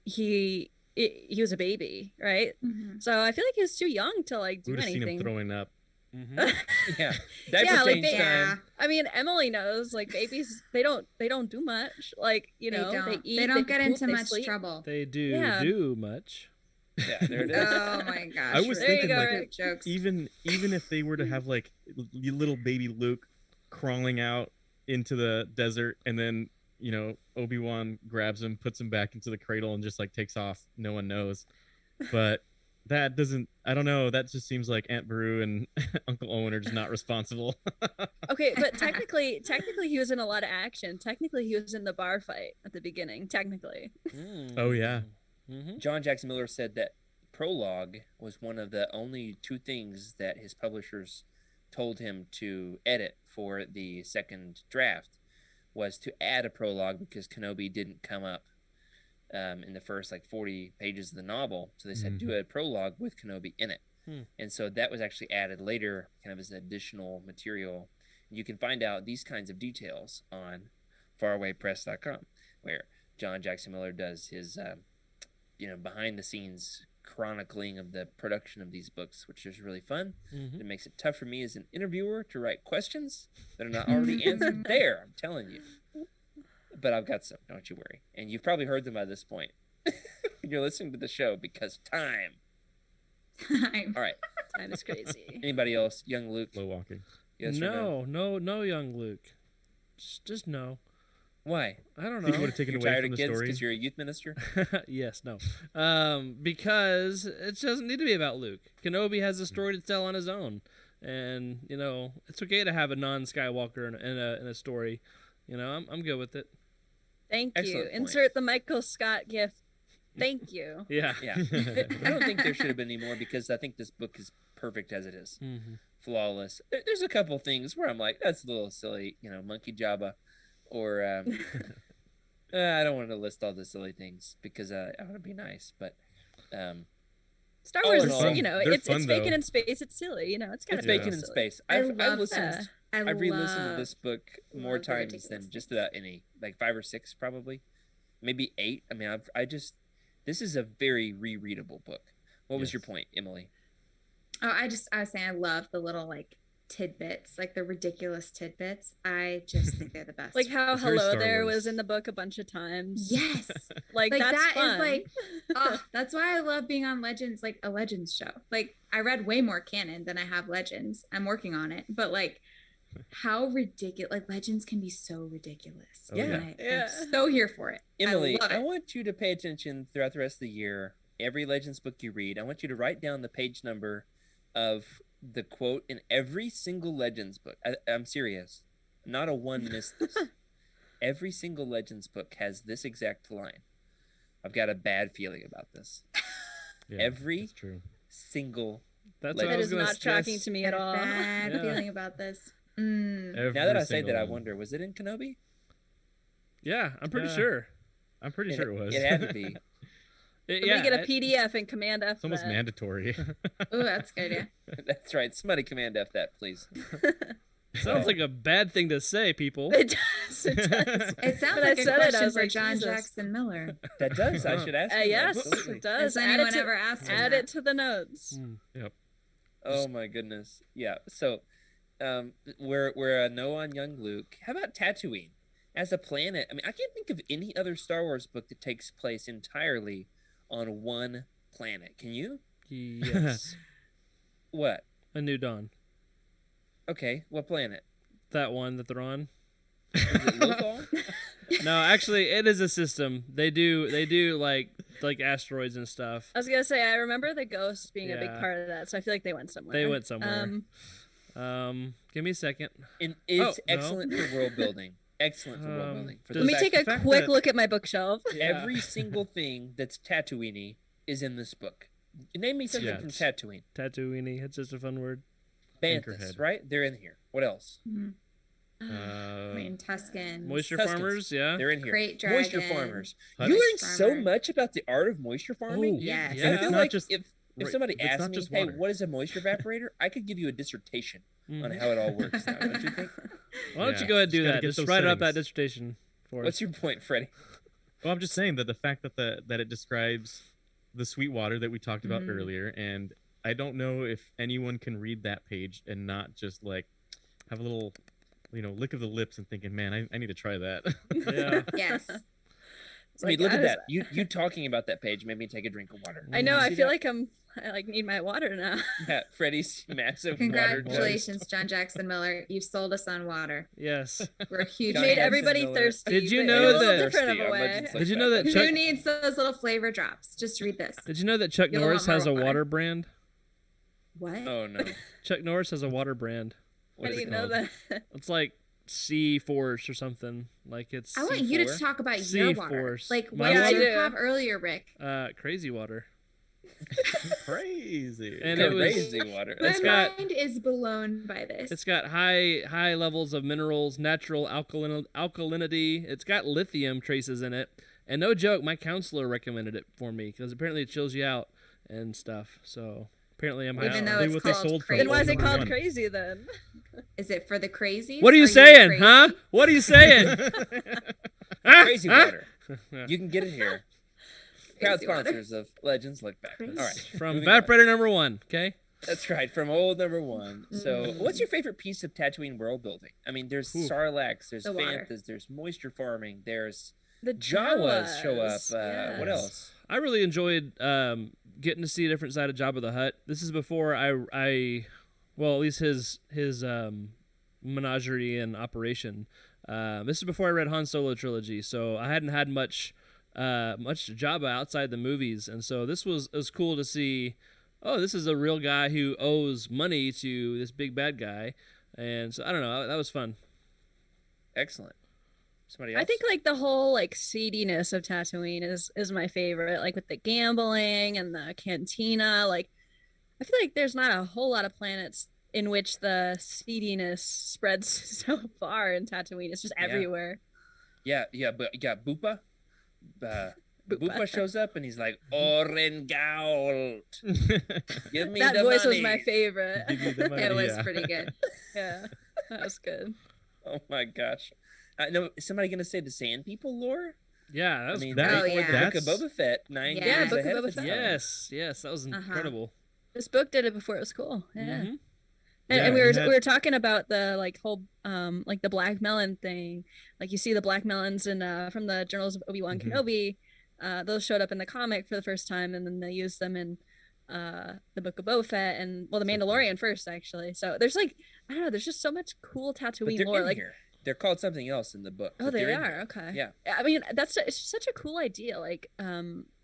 E: He was a baby, right? Mm-hmm. So I feel like he was too young to like do anything.
B: Seen him throwing up.
C: Mm-hmm.
A: Time.
E: I mean, Emily knows like babies they don't do much. Like they eat.
D: They don't get into much trouble.
C: They do much.
A: Yeah, there it is.
D: Oh my gosh!
B: I was thinking like
D: jokes.
B: even if they were to have like little baby Luke crawling out into the desert and then Obi-Wan grabs him, puts him back into the cradle, and just like takes off. No one knows, but. That doesn't. I don't know. That just seems like Aunt Beru and Uncle Owen are just not responsible.
E: Okay, but technically, he was in a lot of action. Technically, he was in the bar fight at the beginning. Technically.
B: Oh yeah.
A: Mm-hmm. John Jackson Miller said that prologue was one of the only two things that his publishers told him to edit for the second draft, was to add a prologue because Kenobi didn't come up in the first like 40 pages of the novel. So they said, do a prologue with Kenobi in it. And so that was actually added later, kind of as additional material. You can find out these kinds of details on farawaypress.com, where John Jackson Miller does his, behind the scenes chronicling of the production of these books, which is really fun. It makes it tough for me as an interviewer to write questions that are not already answered there, I'm telling you. But I've got some, don't you worry. And you've probably heard them by this point when you're listening to the show, because time. All right.
E: Time is crazy.
A: Anybody else? Young Luke?
B: Slow walking.
A: Yes or
C: no, young Luke. Just no.
A: Why?
C: I don't know.
B: Think you would have taken
A: You're
B: away
A: tired
B: from
A: of
B: the
A: kids
B: story.
A: because you're a youth minister?
C: Yes, no. Because it doesn't need to be about Luke. Kenobi has a story to tell on his own, and it's okay to have a non-Skywalker in a story. I'm good with it.
E: Thank
A: Excellent
E: you.
A: point.
E: Insert the Michael Scott gift. Thank you.
C: Yeah.
A: Yeah. I don't think there should have been any more, because I think this book is perfect as it is. Flawless. There's a couple things where I'm like, that's a little silly, Monkey Jabba, or I don't want to list all the silly things because I want to be nice, but
E: Star
A: all
E: Wars
A: in
E: is,
A: all,
B: they're
E: it's
B: fun,
E: vacant
B: though.
E: in space. It's silly, it's kind
A: it's
E: of
A: vacant in
E: silly.
A: space.
D: I
A: I've
D: love
A: listened.
D: that.
A: I've re-listened to
D: love-
A: this book more
D: love the
A: times than
D: ridiculous
A: just
D: things.
A: about any, like 5 or 6 probably, maybe 8. I mean, this is a very rereadable book. What was your
B: Yes.
A: point, Emily?
D: Oh, I was saying I love the little like tidbits, like the ridiculous tidbits. I just think they're the best.
E: Like how
B: It's very
E: Hello
B: Star
E: There
B: Wars.
E: was in the book a bunch of times.
D: yes,
E: Like,
D: like
E: that's
D: that
E: fun.
D: is like, oh, that's why I love being on Legends, like a Legends show. Like I read way more canon than I have Legends. I'm working on it, but like how ridiculous, like Legends can be so ridiculous.
B: Oh,
D: And
A: yeah.
D: I'm so here for it.
A: Emily,
D: I love
A: I
D: it.
A: want you to pay attention throughout the rest of the year. Every Legends book you read, I want you to write down the page number of the quote in every single Legends book. I'm serious. Not a one missed this. Every single Legends book has this exact line. I've got a bad feeling about this.
B: Yeah,
A: Every
B: that's true.
A: single.
C: That's
A: Like-
C: what I
E: That
C: was
E: is
C: gonna
E: not tracking
C: stress.
E: to me at all.
D: Bad
C: Yeah.
D: feeling about this.
A: Now that I say that, I wonder, was it in Kenobi?
C: Yeah, I'm pretty
B: Yeah.
C: sure.
B: I'm pretty sure it was.
A: It had to be.
E: Let
C: Yeah,
E: me get a
C: I-
E: PDF and Command F
B: It's almost
E: that.
B: mandatory.
D: Oh, that's a good idea.
A: That's right. Somebody command F that, please.
C: Sounds like a bad thing to say, people.
E: It does. It does.
D: It sounds
E: When I
D: like a
E: said it, I
D: question
E: was
D: for
E: like,
D: John
E: Jesus.
D: Jackson Miller.
A: That does. I should ask. him.
E: Yes,
A: Absolutely.
E: it does.
D: Has
E: Add
D: anyone
E: it to,
D: ever asked him
E: add
D: that?
E: it to the notes.
B: Yep.
A: Oh my goodness. Yeah. So, we're a no on young Luke. How about Tatooine as a planet? I mean, I can't think of any other Star Wars book that takes place entirely on one planet. Can you?
C: Yes.
A: What?
C: A New Dawn.
A: Okay. What planet?
C: That one that they're on.
A: Is it Lothal?
C: No, actually, it is a system. They do like asteroids and stuff.
E: I was gonna say I remember the ghosts being a big
C: Yeah.
E: part of that, so I feel like they went somewhere.
C: They went somewhere. Give me a second.
A: And it's
C: no.
A: excellent for world building. Excellent for world building. For the
E: Let me
A: fact
E: take a
B: fact
E: quick
B: that-
E: look at my bookshelf.
C: Yeah.
A: Every single thing that's Tatooine is in this book. Name me something
C: Yeah.
A: from Tatooine.
C: Tatooine. It's just a fun word.
A: Banthas,
B: Anchorhead.
A: right? They're in here. What else?
D: I mean, Tuscan.
C: Moisture
A: Tuskens.
C: farmers. Yeah.
A: They're in here.
D: Great
A: Moisture
D: Dragon.
A: farmers.
B: Huts.
A: You learn so
D: Farmer.
A: much about the art of moisture farming.
C: Oh,
D: Yes.
C: yeah.
A: I
B: it's
A: feel
B: not
A: like
B: just-
A: if
B: right,
A: somebody
B: it's
A: asked
B: not
A: me,
B: just
A: hey,
B: water.
A: what is a moisture evaporator? I could give you a dissertation on
C: Mhm.
A: how it all works now, don't you think?
C: Why don't
B: Yeah.
C: you go ahead and do
B: Just gotta
C: that?
B: get
C: Just
B: those
C: write up that
B: settings.
C: dissertation for us.
A: What's your point, Freddie?
B: Well, I'm just saying that the fact that that it describes the sweet water that we talked about
D: Mhm.
B: earlier, and I don't know if anyone can read that page and not just like have a little, lick of the lips and thinking, man, I need to try that.
C: Yeah.
D: Yes.
A: I mean, look at that. You talking about that page made me take a drink of water.
E: I know.
A: You
E: I
A: see
E: feel
A: that?
E: like I need my water now.
A: Yeah, Freddie's massive water
D: Congratulations, John Jackson Miller. You've sold us on water.
C: Yes.
D: We're huge.
A: John
E: Made
A: Jackson
E: everybody
A: Miller.
E: thirsty.
C: Did you
E: but
C: know
E: in a little
C: that-
E: different of
A: Thirsty
E: a
A: on
E: way?
A: Legends
C: Did you know that
D: Who
C: Chuck?
D: needs those little flavor drops? Just read this.
C: Did you know that Chuck
D: You'll
C: Norris
D: want
C: has a
D: more water.
C: water brand?
D: What?
A: Oh no.
C: Chuck Norris has a water brand.
A: What
E: How
A: is
E: do you
A: it
E: know
A: called?
E: that?
C: It's like Sea Force or something. Like it's
D: I want you to
A: C4?
D: talk about your water.
C: C-Force.
D: Like
C: My
D: what did
E: water?
D: you have earlier, Rick?
C: crazy water.
B: Crazy.
C: And it was
A: Crazy water.
D: My
C: It's got-
D: mind is blown by this.
C: it's got high levels of minerals, natural alkalinity. It's got lithium traces in it. And no joke, my counselor recommended it for me because apparently it chills you out and stuff. So apparently I'm
D: Even
C: high.
D: though
B: Probably
D: it's
B: what they
D: called
B: sold for
D: crazy.
E: Then why is it called
B: One.
E: crazy then?
D: Is it for the crazies?
C: What are you saying, huh? What are you saying? Huh?
A: Crazy
C: Huh?
A: water. You can get it here. Proud
D: Crazy water.
A: sponsors of Legends Lookback.
D: Crazy.
A: All right.
C: From
A: moving on.
C: Evaporator number 1, okay?
A: That's right, from old number 1. So,
D: Mm.
A: what's your favorite piece of Tatooine world building? I mean, there's
C: Ooh.
A: Sarlaccs, there's
D: The water.
A: Banthas, there's moisture farming, there's
E: The
A: Jawas show up.
E: Jawas,
A: What
E: yes.
A: else?
C: I really enjoyed getting to see a different side of Jabba the Hutt. This is before well, at least his menagerie and operation. This is before I read Han Solo trilogy, so I hadn't had much Jabba outside the movies, and so it was cool to see. Oh, this is a real guy who owes money to this big bad guy, and so I don't know. That was fun.
A: Excellent. Somebody else?
E: I think like the whole like seediness of Tatooine is my favorite. Like with the gambling and the cantina. Like I feel like there's not a whole lot of planets in which the seediness spreads so far in Tatooine. It's just
A: Yeah.
E: everywhere.
A: Yeah, but you got Boopa. Boopa
E: Boopa.
A: shows up and he's like, Orengault. Give me
E: That
A: the
E: voice
A: money.
E: was my favorite.
B: Give you the money,
D: It was
B: yeah.
D: pretty good.
E: Yeah, that was good.
A: Oh my gosh. No, is somebody going to say the Sand People lore?
C: Yeah, that
A: I
C: was
A: mean,
B: that-
A: before
D: Oh, yeah.
A: the Book of
B: that's-
A: Boba Fett, 9
D: Yeah.
A: years
E: Book of
A: ahead
E: Boba
A: its
E: Fett.
A: time.
C: yes, that was incredible.
E: This book did it before it was cool. Yeah.
C: Mhm.
E: And,
B: Yeah,
E: and we
B: he
E: were
B: had-
E: we were talking about the like whole like the black melon thing. Like you see the black melons in from the Journals of Obi-Wan
B: Mhm.
E: Kenobi. Those showed up in the comic for the first time, and then they used them in the Book of Boba Fett and the
B: So cool.
E: Mandalorian first actually. So there's like I don't know, there's just so much cool
A: But
E: Tatooine
A: they're
E: lore.
A: in
E: Like
A: here. They're called something else in the book.
E: oh,
A: but
E: they
A: they're in
E: are
A: here.
E: okay.
A: Yeah.
E: I mean it's just such a cool idea. Like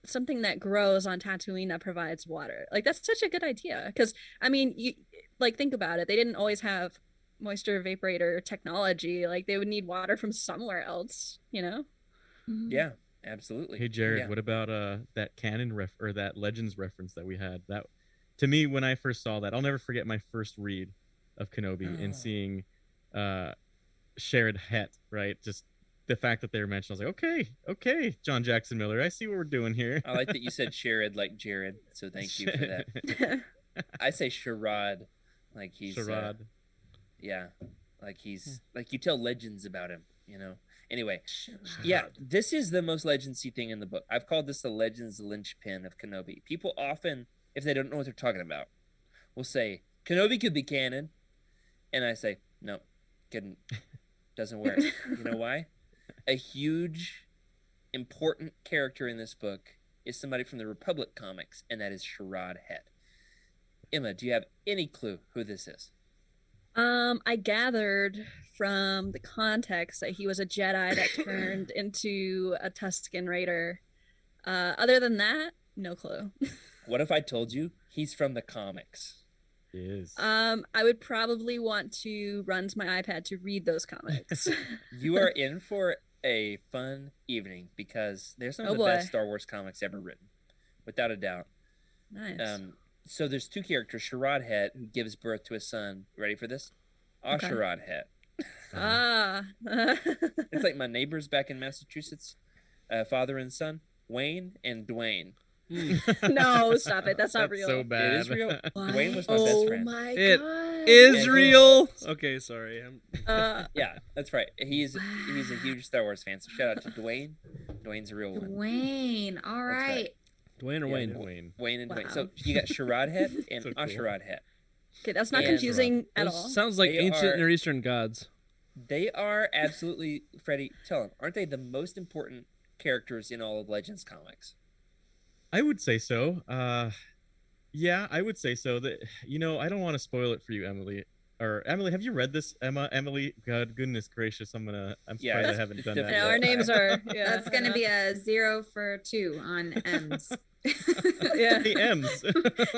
E: something that grows on Tatooine that provides water. Like that's such a good idea because I mean you like think about it. They didn't always have moisture evaporator technology. Like they would need water from somewhere else. You know.
A: Yeah, absolutely.
B: Hey Jared,
A: Yeah.
B: what about that canon or that Legends reference that we had? That to me, when I first saw that, I'll never forget my first read of Kenobi and
A: Oh.
B: seeing Sherrod Het, right? Just the fact that they were mentioned, I was like, okay, John Jackson Miller, I see what we're doing here.
A: I like that you said Sherrod like Jared, so thank you for that. I say Sherrod like he's
B: Sherrod.
A: yeah, like he's like you tell legends about him, you know. Anyway, yeah, this is the most legendsy thing in the book. I've called this the Legends linchpin of Kenobi. People often, if they don't know what they're talking about, will say Kenobi could be canon, and I say no, couldn't, doesn't work. You know why? A huge, important character in this book is somebody from the Republic comics, and that is Sherrod Het. Emma, do you have any clue who this is?
E: I gathered from the context that he was a Jedi that turned into a Tusken Raider. Other than that, no clue.
A: What if I told you he's from the comics?
B: He is.
E: I would probably want to run to my iPad to read those comics.
A: You are in for a fun evening because they're some of
E: Oh,
A: the
E: boy.
A: best Star Wars comics ever written, without a doubt.
E: Nice.
A: So there's two characters, Sherrod Het, who gives birth to a son. Ready for this?
E: Okay.
A: Asherod Het.
E: Ah.
A: It's like my neighbors back in Massachusetts, father and son, Wayne and Dwayne.
E: No, stop it. That's not
B: That's
E: real.
B: so bad.
A: It is real.
E: What?
A: Dwayne was my
E: oh
A: best friend.
E: my
C: It
E: god.
C: Israel. Okay, sorry.
A: Yeah, that's right. He's a huge Star Wars fan. So shout out to Dwayne. Dwayne's a real one.
D: Dwayne. All
A: That's right.
D: right.
C: Dwayne or
A: Yeah,
C: Wayne?
B: Wayne.
A: Wayne and Dwayne.
E: Wow.
A: So you got Sherrod Het and
B: So cool.
A: Asherod Het.
E: Okay, that's not
A: And-
E: confusing at
C: Those
E: all.
C: sounds like
A: They
C: ancient
A: are-
C: Near Eastern gods.
A: They are absolutely, Freddie, tell them, aren't they the most important characters in all of Legends comics?
B: I would say so. Yeah, I would say so. That I don't want to spoil it for you, Emily. Or Emily, have you read this? Emily, God, goodness gracious, I'm
A: Yeah,
B: surprised I
A: that's
B: haven't done
A: definitely-
B: that.
E: Yeah, our
B: yet.
E: names are. Yeah,
D: That's going to be a 0 for 2 on M's.
E: Yeah.
B: The M's.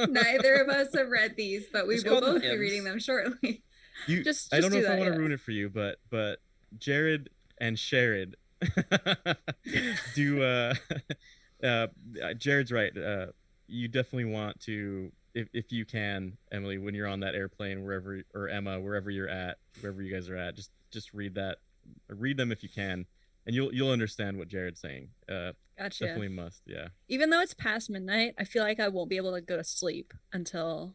D: Neither of us have read these, but we
A: Just
D: will
A: call them
D: both be
A: M's.
D: reading them shortly.
E: Just
B: I don't know
E: do
B: if I
E: that,
B: want to
E: yeah.
B: ruin it for you, but Jared and Sherrod do Jared's right. you definitely want to, if you can, Emily, when you're on that airplane, wherever, or Emma, wherever you're at, wherever you guys are at, just read them if you can, and you'll understand what Jared's saying.
E: Gotcha.
B: Definitely must. Yeah.
E: Even though it's past midnight, I feel like I won't be able to go to sleep until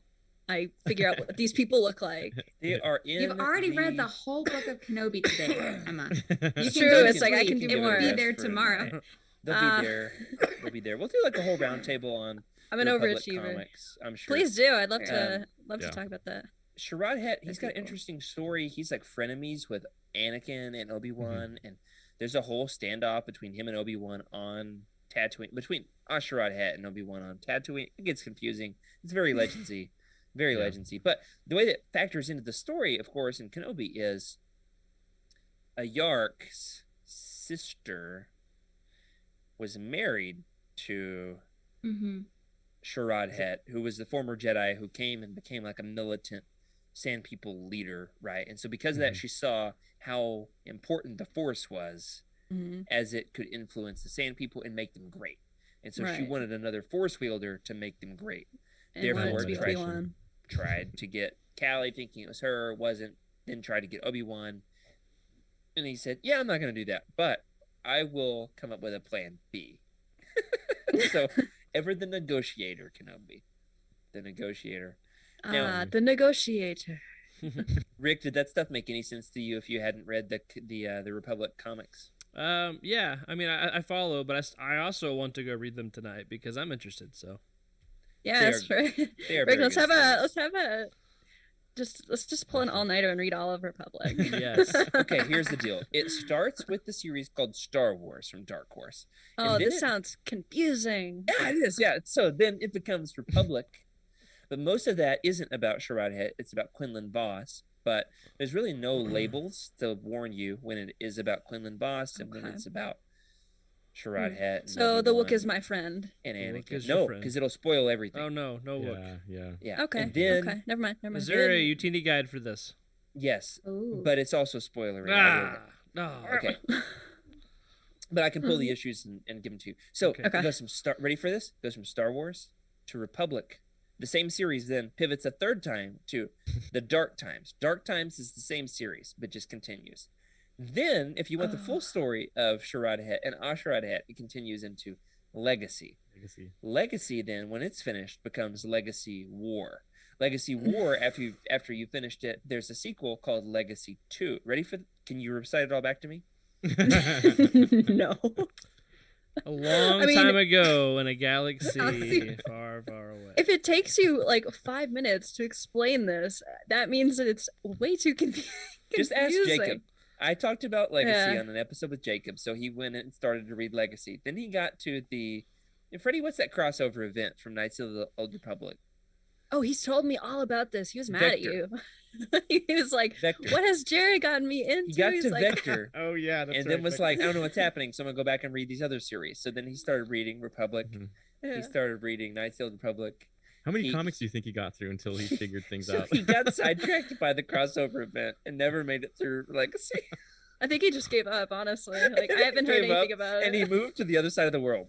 E: I figure out what these people look like.
A: They are in.
D: You've already read the whole book of Kenobi today, Emma.
E: It's
D: can
E: true.
D: go to
E: It's like I
D: sleep.
E: can do
D: It will
E: more.
D: be there tomorrow.
A: They'll be there. They'll be there. We'll do like a whole roundtable on
E: I'm an
A: Republic
E: overachiever.
A: comics, I'm sure.
E: Please do. I'd love
A: Yeah.
E: to talk about that.
A: Sherrod Het, he's got an
E: cool.
A: interesting story. He's like frenemies with Anakin and Obi-Wan, and there's a whole standoff between him and Obi-Wan on Tatooine, between Sherrod Het and Obi-Wan on Tatooine. It gets confusing. It's very legendsy, very legendsy. But the way that factors into the story, of course, in Kenobi is a Yark's sister was married to Sherrod Het, who was the former Jedi who came and became like a militant Sand People leader, right? And so because of that, she saw how important the Force was as it could influence the Sand People and make them great. And so she wanted another Force wielder to make them great.
E: And
A: Therefore,
E: wanted to be Obi-Wan.
A: tried to get Callie, thinking it was her, wasn't, then tried to get Obi-Wan. And he said, yeah, I'm not going to do that, but I will come up with a plan B. So, ever the negotiator, Kenobi. The negotiator. Now,
E: The negotiator.
A: Rick, did that stuff make any sense to you if you hadn't read the Republic comics?
C: Yeah. I mean, I follow, but I also want to go read them tonight because I'm interested. So.
E: Yeah,
A: They
E: that's
A: are-
E: right.
A: they are
E: Rick,
A: very
E: let's
A: good
E: have a let's just pull an all-nighter and read all of Republic.
C: Yes.
A: Okay, here's the deal. It starts with the series called Star Wars from Dark Horse. And
E: Oh,
A: then
E: this sounds confusing.
A: Yeah, it is. Yeah. So then it becomes Republic. But most of that isn't about Sherrod Het. It's about Quinlan Voss. But there's really no labels to warn you when it is about Quinlan Voss and when it's about Sherrod Het. and
E: So the Wook
A: Obi-Wan
E: is my friend.
A: and
C: The Wook
A: Anakin.
C: is your
A: No,
C: friend.
A: because it'll spoil everything.
C: Oh no, no look.
B: Yeah.
A: Yeah.
E: Okay.
A: And then,
E: Okay. Never mind.
C: Is there a Utini guide for this?
A: yes,
D: Ooh.
A: but it's also spoilery.
C: No.
A: Okay. But I can pull the issues and give them to you. So
C: Okay.
A: it goes from ready for this? Goes from Star Wars to Republic. The same series then pivots a third time to the Dark Times. Dark Times is the same series, but just continues. Then, if you want the full story of Sherrod Het and Asherad Het, it continues into Legacy. Legacy then, when it's finished, becomes Legacy War. Legacy War, after you finished it, there's a sequel called Legacy 2. Ready for? Can you recite it all back to me?
E: No.
C: A long
E: I mean-
C: time ago in a galaxy
D: Galaxy.
C: far, far away.
E: If it takes you like 5 minutes to explain this, that means that it's way too confusing.
A: Just ask Jacob. I talked about Legacy
E: Yeah.
A: on an episode with Jacob, so he went and started to read Legacy. Then he got to Freddie, what's that crossover event from Knights of the Old Republic?
E: Oh, he's told me all about this. He was mad at you.
A: Vector.
E: He was like,
A: Vector.
E: "What has Jerry gotten me into?"
A: He got
E: He's
A: to
E: like,
A: Vector,
B: Oh yeah, that's
A: and
B: right.
A: then was like, I don't know what's happening, so I'm gonna go back and read these other series. So then he started reading Republic.
E: Yeah.
A: He started reading Knights of the Old Republic.
B: How many
A: he-
B: comics do you think he got through until he figured things
A: So
B: out?
A: he got sidetracked by the crossover event and never made it through Legacy.
E: I think he just gave up. Honestly, like I haven't heard
A: Gave up,
E: anything about it.
A: And he moved to the other side of the world.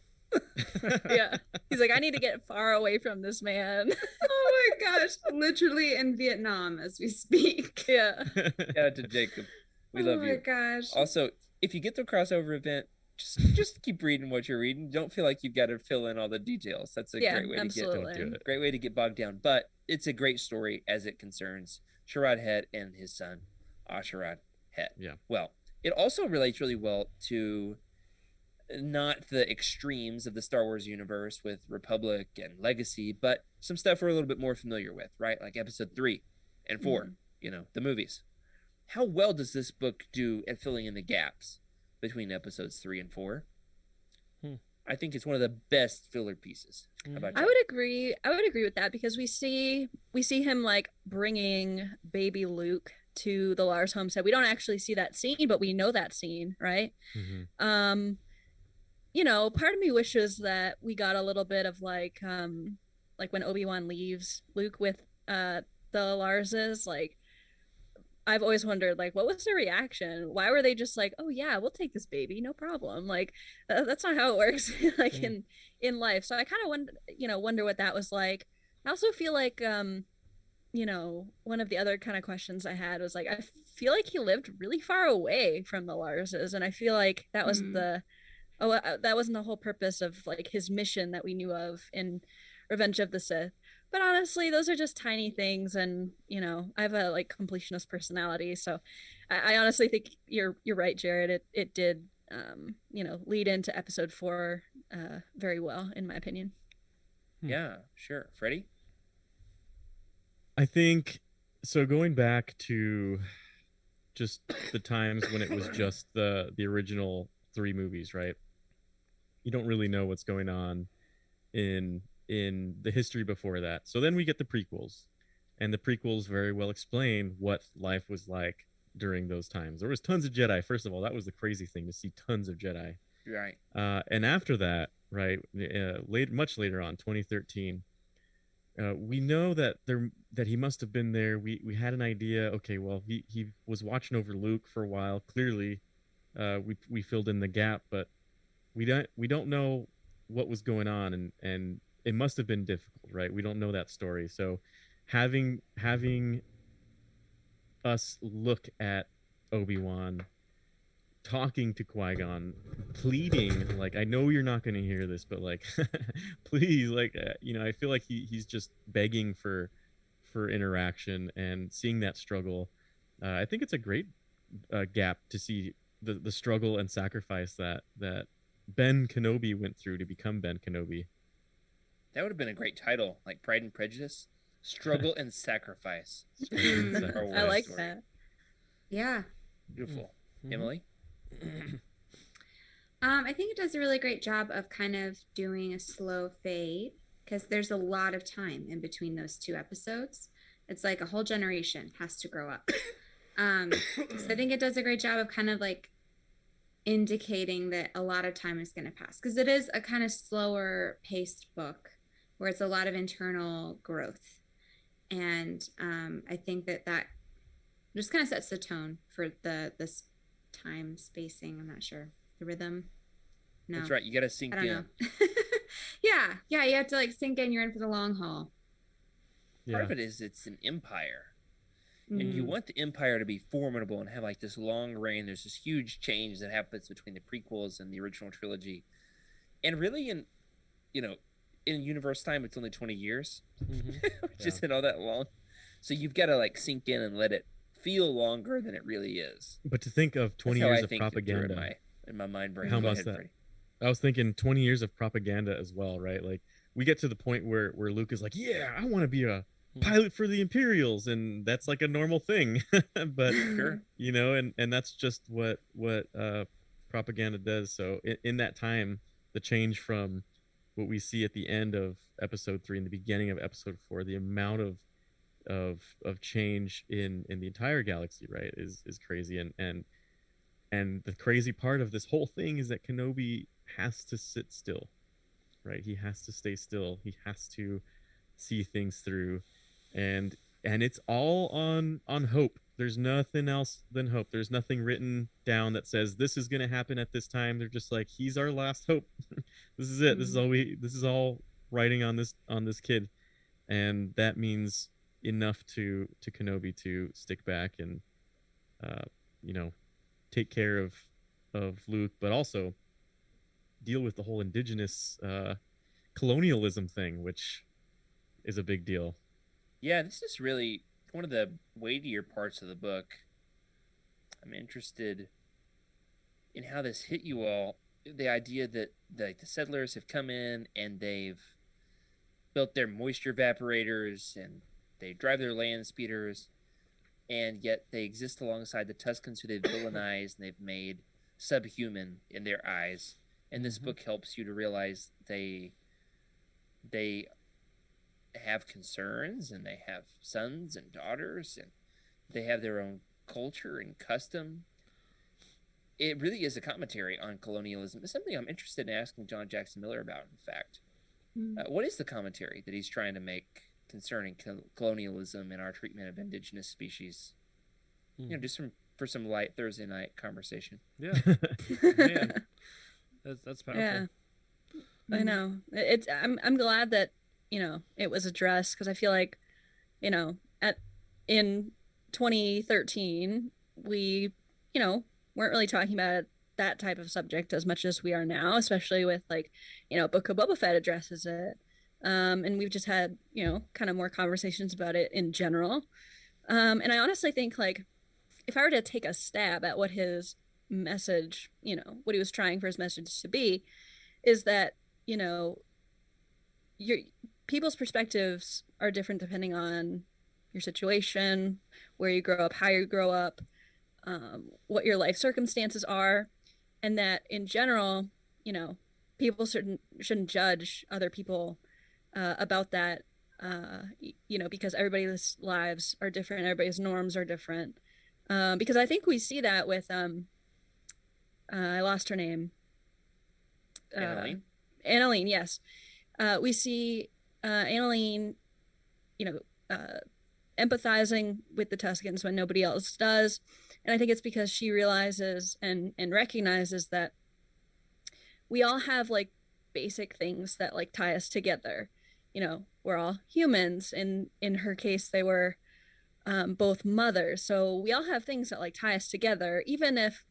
E: Yeah, he's like, I need to get far away from this man.
D: Oh my gosh, literally in Vietnam as we speak.
E: Yeah.
A: Shout out to Jacob. We love
D: Oh
A: you.
D: my gosh.
A: Also, if you get the crossover event, just keep reading what you're reading. Don't feel like you've got to fill in all the details. That's a
E: Yeah,
A: great way to
E: absolutely.
B: Don't do it.
A: great way to get bogged down. But it's a great story as it concerns Sherrod Het and his son, Asherad Het.
B: Yeah.
A: Well, it also relates really well to not the extremes of the Star Wars universe with Republic and Legacy, but some stuff we're a little bit more familiar with, right? Like episode 3 and 4, the movies. How well does this book do at filling in the gaps between episodes 3 and 4? I think it's one of the best filler pieces. How about you?
E: I would agree. I would agree with that because we see him like bringing baby Luke to the Lars homestead. We don't actually see that scene, but we know that scene, right?
B: Mhm.
E: Part of me wishes that we got a little bit of like when Obi-Wan leaves Luke with the Larses, like I've always wondered, like, what was their reaction? Why were they just like, oh yeah, we'll take this baby, no problem? Like, that's not how it works, like in life. So I kind of wonder what that was like. I also feel like, one of the other kind of questions I had was like, I feel like he lived really far away from the Larses, and I feel like that was that wasn't the whole purpose of like his mission that we knew of in Revenge of the Sith. But honestly, those are just tiny things, and I have a like completionist personality, so I honestly think you're right, Jared. It did lead into episode 4 very well, in my opinion.
A: Yeah, sure. Freddie?
B: I think so. Going back to just the times when it was just the original 3 movies, right? You don't really know what's going on in the history before that. So then we get the prequels, and the prequels very well explain what life was like during those times. There was tons of Jedi. First of all, that was the crazy thing, to see tons of Jedi.
A: Right.
B: And after that, right, much later on, 2013, we know that he must have been there. We had an idea. Okay, well, he was watching over Luke for a while. Clearly, we filled in the gap, but we don't know what was going on, and it must have been difficult, right? We don't know that story. So having us look at Obi-Wan talking to Qui-Gon, pleading, like, I know you're not going to hear this, but like, please, like, I feel like he's just begging for interaction, and seeing that struggle. I think it's a great gap to see the struggle and sacrifice that Ben Kenobi went through to become Ben Kenobi.
A: That would have been a great title, like Pride and Prejudice, Struggle and Sacrifice.
E: I like that.
D: Yeah.
A: Beautiful. Emily?
D: I think it does a really great job of kind of doing a slow fade, because there's a lot of time in between those 2 episodes. It's like a whole generation has to grow up. So I think it does a great job of kind of like indicating that a lot of time is going to pass, because it is a kind of slower paced book where it's a lot of internal growth. And I think that just kind of sets the tone for this time spacing. I'm not sure. The rhythm. No.
A: That's right. You got to sink in.
D: Yeah. You have to like sink in. You're in for the long haul.
A: Part of it is it's an empire. And you want the empire to be formidable and have like this long reign. There's this huge change that happens between the prequels and the original trilogy. And really in universe time, it's only 20 years. Which isn't all that long. So you've got to like sink in and let it feel longer than it really is.
B: But to think of 20 years of propaganda
A: in my mind brain.
B: How about that? I was thinking 20 years of propaganda as well, right? Like we get to the point where Luke is like, yeah, I want to be a pilot for the Imperials, and that's like a normal thing. But
A: sure.
B: And that's just what propaganda does. So in that time, the change from what we see at the end of episode 3 and the beginning of episode 4, the amount of change in the entire galaxy, right, is crazy. And the crazy part of this whole thing is that Kenobi has to sit still, right? He has to stay still. He has to see things through, and it's all on hope. There's nothing else than hope. There's nothing written down that says this is going to happen at this time. They're just like, he's our last hope. This is it. This is all writing on this kid, and that means enough to Kenobi to stick back and take care of Luke, but also deal with the whole indigenous colonialism thing, which is a big deal.
A: Yeah, this is really one of the weightier parts of the book. I'm interested in how this hit you all. The idea that the settlers have come in and they've built their moisture evaporators and they drive their land speeders, and yet they exist alongside the Tuscans, who they've villainized and they've made subhuman in their eyes. And this book helps you to realize they have concerns, and they have sons and daughters, and they have their own culture and custom. It really is a commentary on colonialism. It's something I'm interested in asking John Jackson Miller about, in fact. What is the commentary that he's trying to make concerning colonialism and our treatment of indigenous species? Just for some light Thursday night conversation.
C: Yeah, man, that's powerful.
E: Yeah, I know. I'm glad that it was addressed, because I feel like in 2013 we weren't really talking about that type of subject as much as we are now, especially with Book of Boba Fett addresses it. And we've just had kind of more conversations about it in general. And I honestly think, like, if I were to take a stab at what his message, what he was trying for his message to be, is that your people's perspectives are different depending on your situation, where you grow up, how you grow up, what your life circumstances are, and that in general, people shouldn't judge other people about that, because everybody's lives are different, everybody's norms are different. Because I think we see that with I lost her name. Annaline, yes. We see Annaline, empathizing with the Tuscans when nobody else does. And I think it's because she realizes and recognizes that we all have like basic things that like tie us together. We're all humans. And in her case, they were both mothers. So we all have things that like tie us together, even if,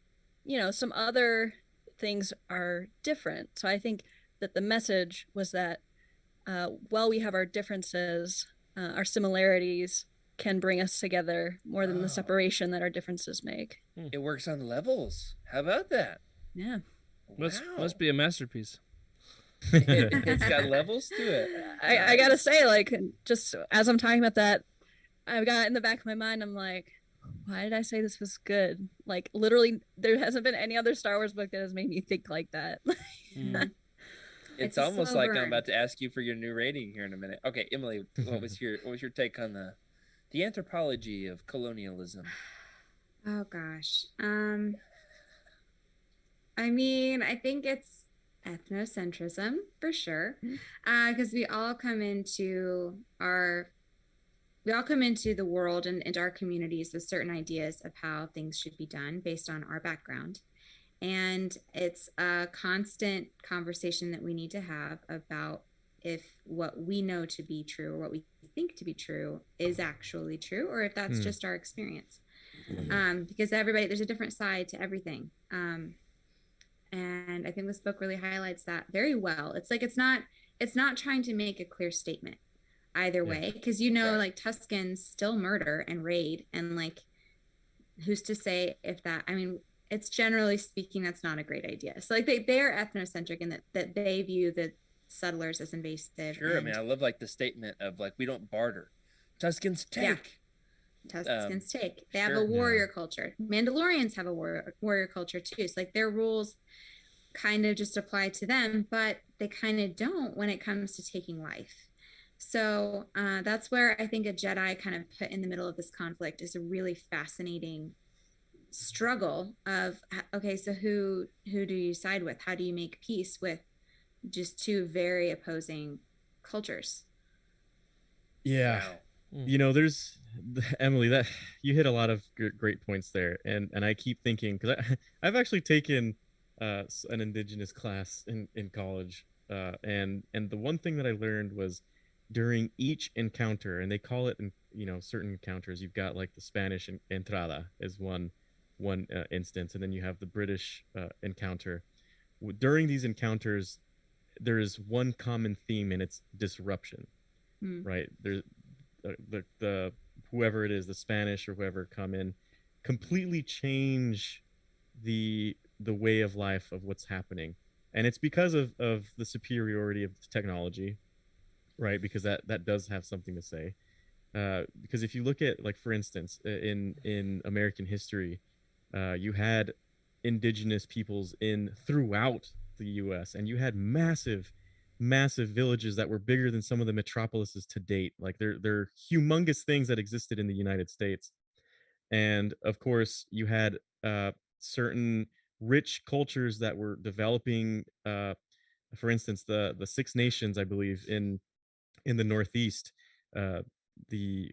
E: some other things are different. So I think that the message was that while we have our differences, our similarities can bring us together more than the separation that our differences make.
A: It works on levels. How about that?
E: Yeah.
C: Must be a masterpiece.
A: It's got levels to it.
E: I gotta say, like, just as I'm talking about that, I've got in the back of my mind, I'm like, why did I say this was good? Like, literally, there hasn't been any other Star Wars book that has made me think like that.
A: It's almost like I'm about to ask you for your new rating here in a minute. Okay, Emily, what was your take on the anthropology of colonialism?
D: Oh gosh. I mean, I think it's ethnocentrism for sure, because we all come into the world and into our communities with certain ideas of how things should be done based on our background. And it's a constant conversation that we need to have about if what we know to be true or what we think to be true is actually true, or if that's just our experience. Because there's a different side to everything. And I think this book really highlights that very well. It's like it's not trying to make a clear statement either way, because like Tuscans still murder and raid, and like who's to say if that, I mean, it's generally speaking that's not a great idea. So like they're ethnocentric in that they view the settlers as invasive.
A: Sure. I mean, I love like the statement of like, we don't barter. Tuscans take.
D: Yeah. Tuscans take. They have a warrior culture. Mandalorians have a warrior culture too. So like their rules kind of just apply to them, but they kind of don't when it comes to taking life. So that's where I think a Jedi kind of put in the middle of this conflict is a really fascinating struggle of, okay, so who do you side with? How do you make peace with just two very opposing cultures?
B: Yeah. Wow. There's Emily, that you hit a lot of great points there, and I keep thinking, because I've actually taken an indigenous class in college, and the one thing that I learned was during each encounter, and they call it certain encounters, you've got like the Spanish entrada is one instance, and then you have the British encounter. During these encounters, there is one common theme, and it's disruption. Right? There's the whoever it is, the Spanish or whoever, come in, completely change the way of life of what's happening, and it's because of the superiority of the technology, right? Because that does have something to say. Because if you look at, like, for instance, in American history, you had indigenous peoples throughout the U.S., and you had massive villages that were bigger than some of the metropolises to date. Like they're humongous things that existed in the United States. And of course, you had certain rich cultures that were developing. For instance, the Six Nations, I believe, in the Northeast.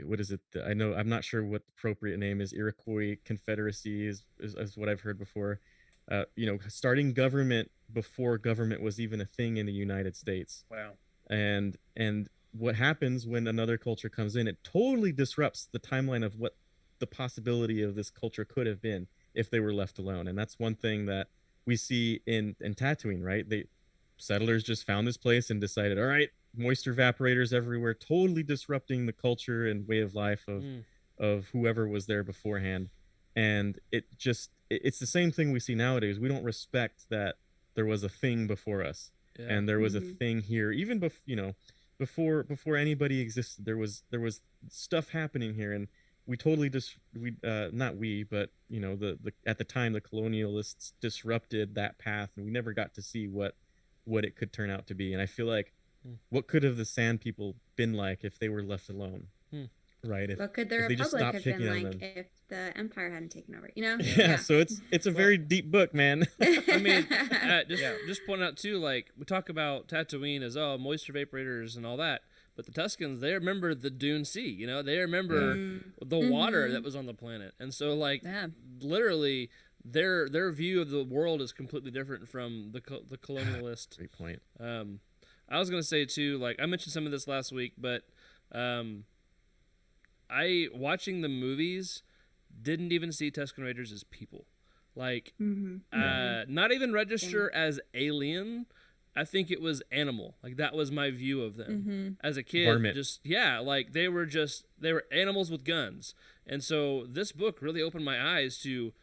B: what is it? I know I'm not sure what the appropriate name is. Iroquois Confederacy is what I've heard before. Starting government before government was even a thing in the United States.
A: Wow.
B: And what happens when another culture comes in? It totally disrupts the timeline of what the possibility of this culture could have been if they were left alone. And that's one thing that we see in Tatooine, right? Settlers just found this place and decided, all right, moisture evaporators everywhere, totally disrupting the culture and way of life of whoever was there beforehand. And it's the same thing we see nowadays. We don't respect that there was a thing before us, and there was a thing here even before anybody existed. There was stuff happening here, and we totally not we, but the at the time the colonialists disrupted that path, and we never got to see what it could turn out to be. And I feel like what could have the Sand People been like if they were left alone? Right.
D: What could the Republic have been like if the Empire hadn't taken over?
B: Yeah. So it's a very deep book, man.
C: I mean, just point out too, like we talk about Tatooine as moisture evaporators and all that, but the Tuscans, they remember the Dune Sea. They remember the water that was on the planet, and so literally their view of the world is completely different from the colonialist.
B: Great point.
C: I was gonna say too, like I mentioned some of this last week, but watching the movies didn't even see Tusken Raiders as people, like not even register as alien. I think it was animal. Like that was my view of them as a kid.
B: Varmint.
C: Like they were animals with guns. And so this book really opened my eyes to,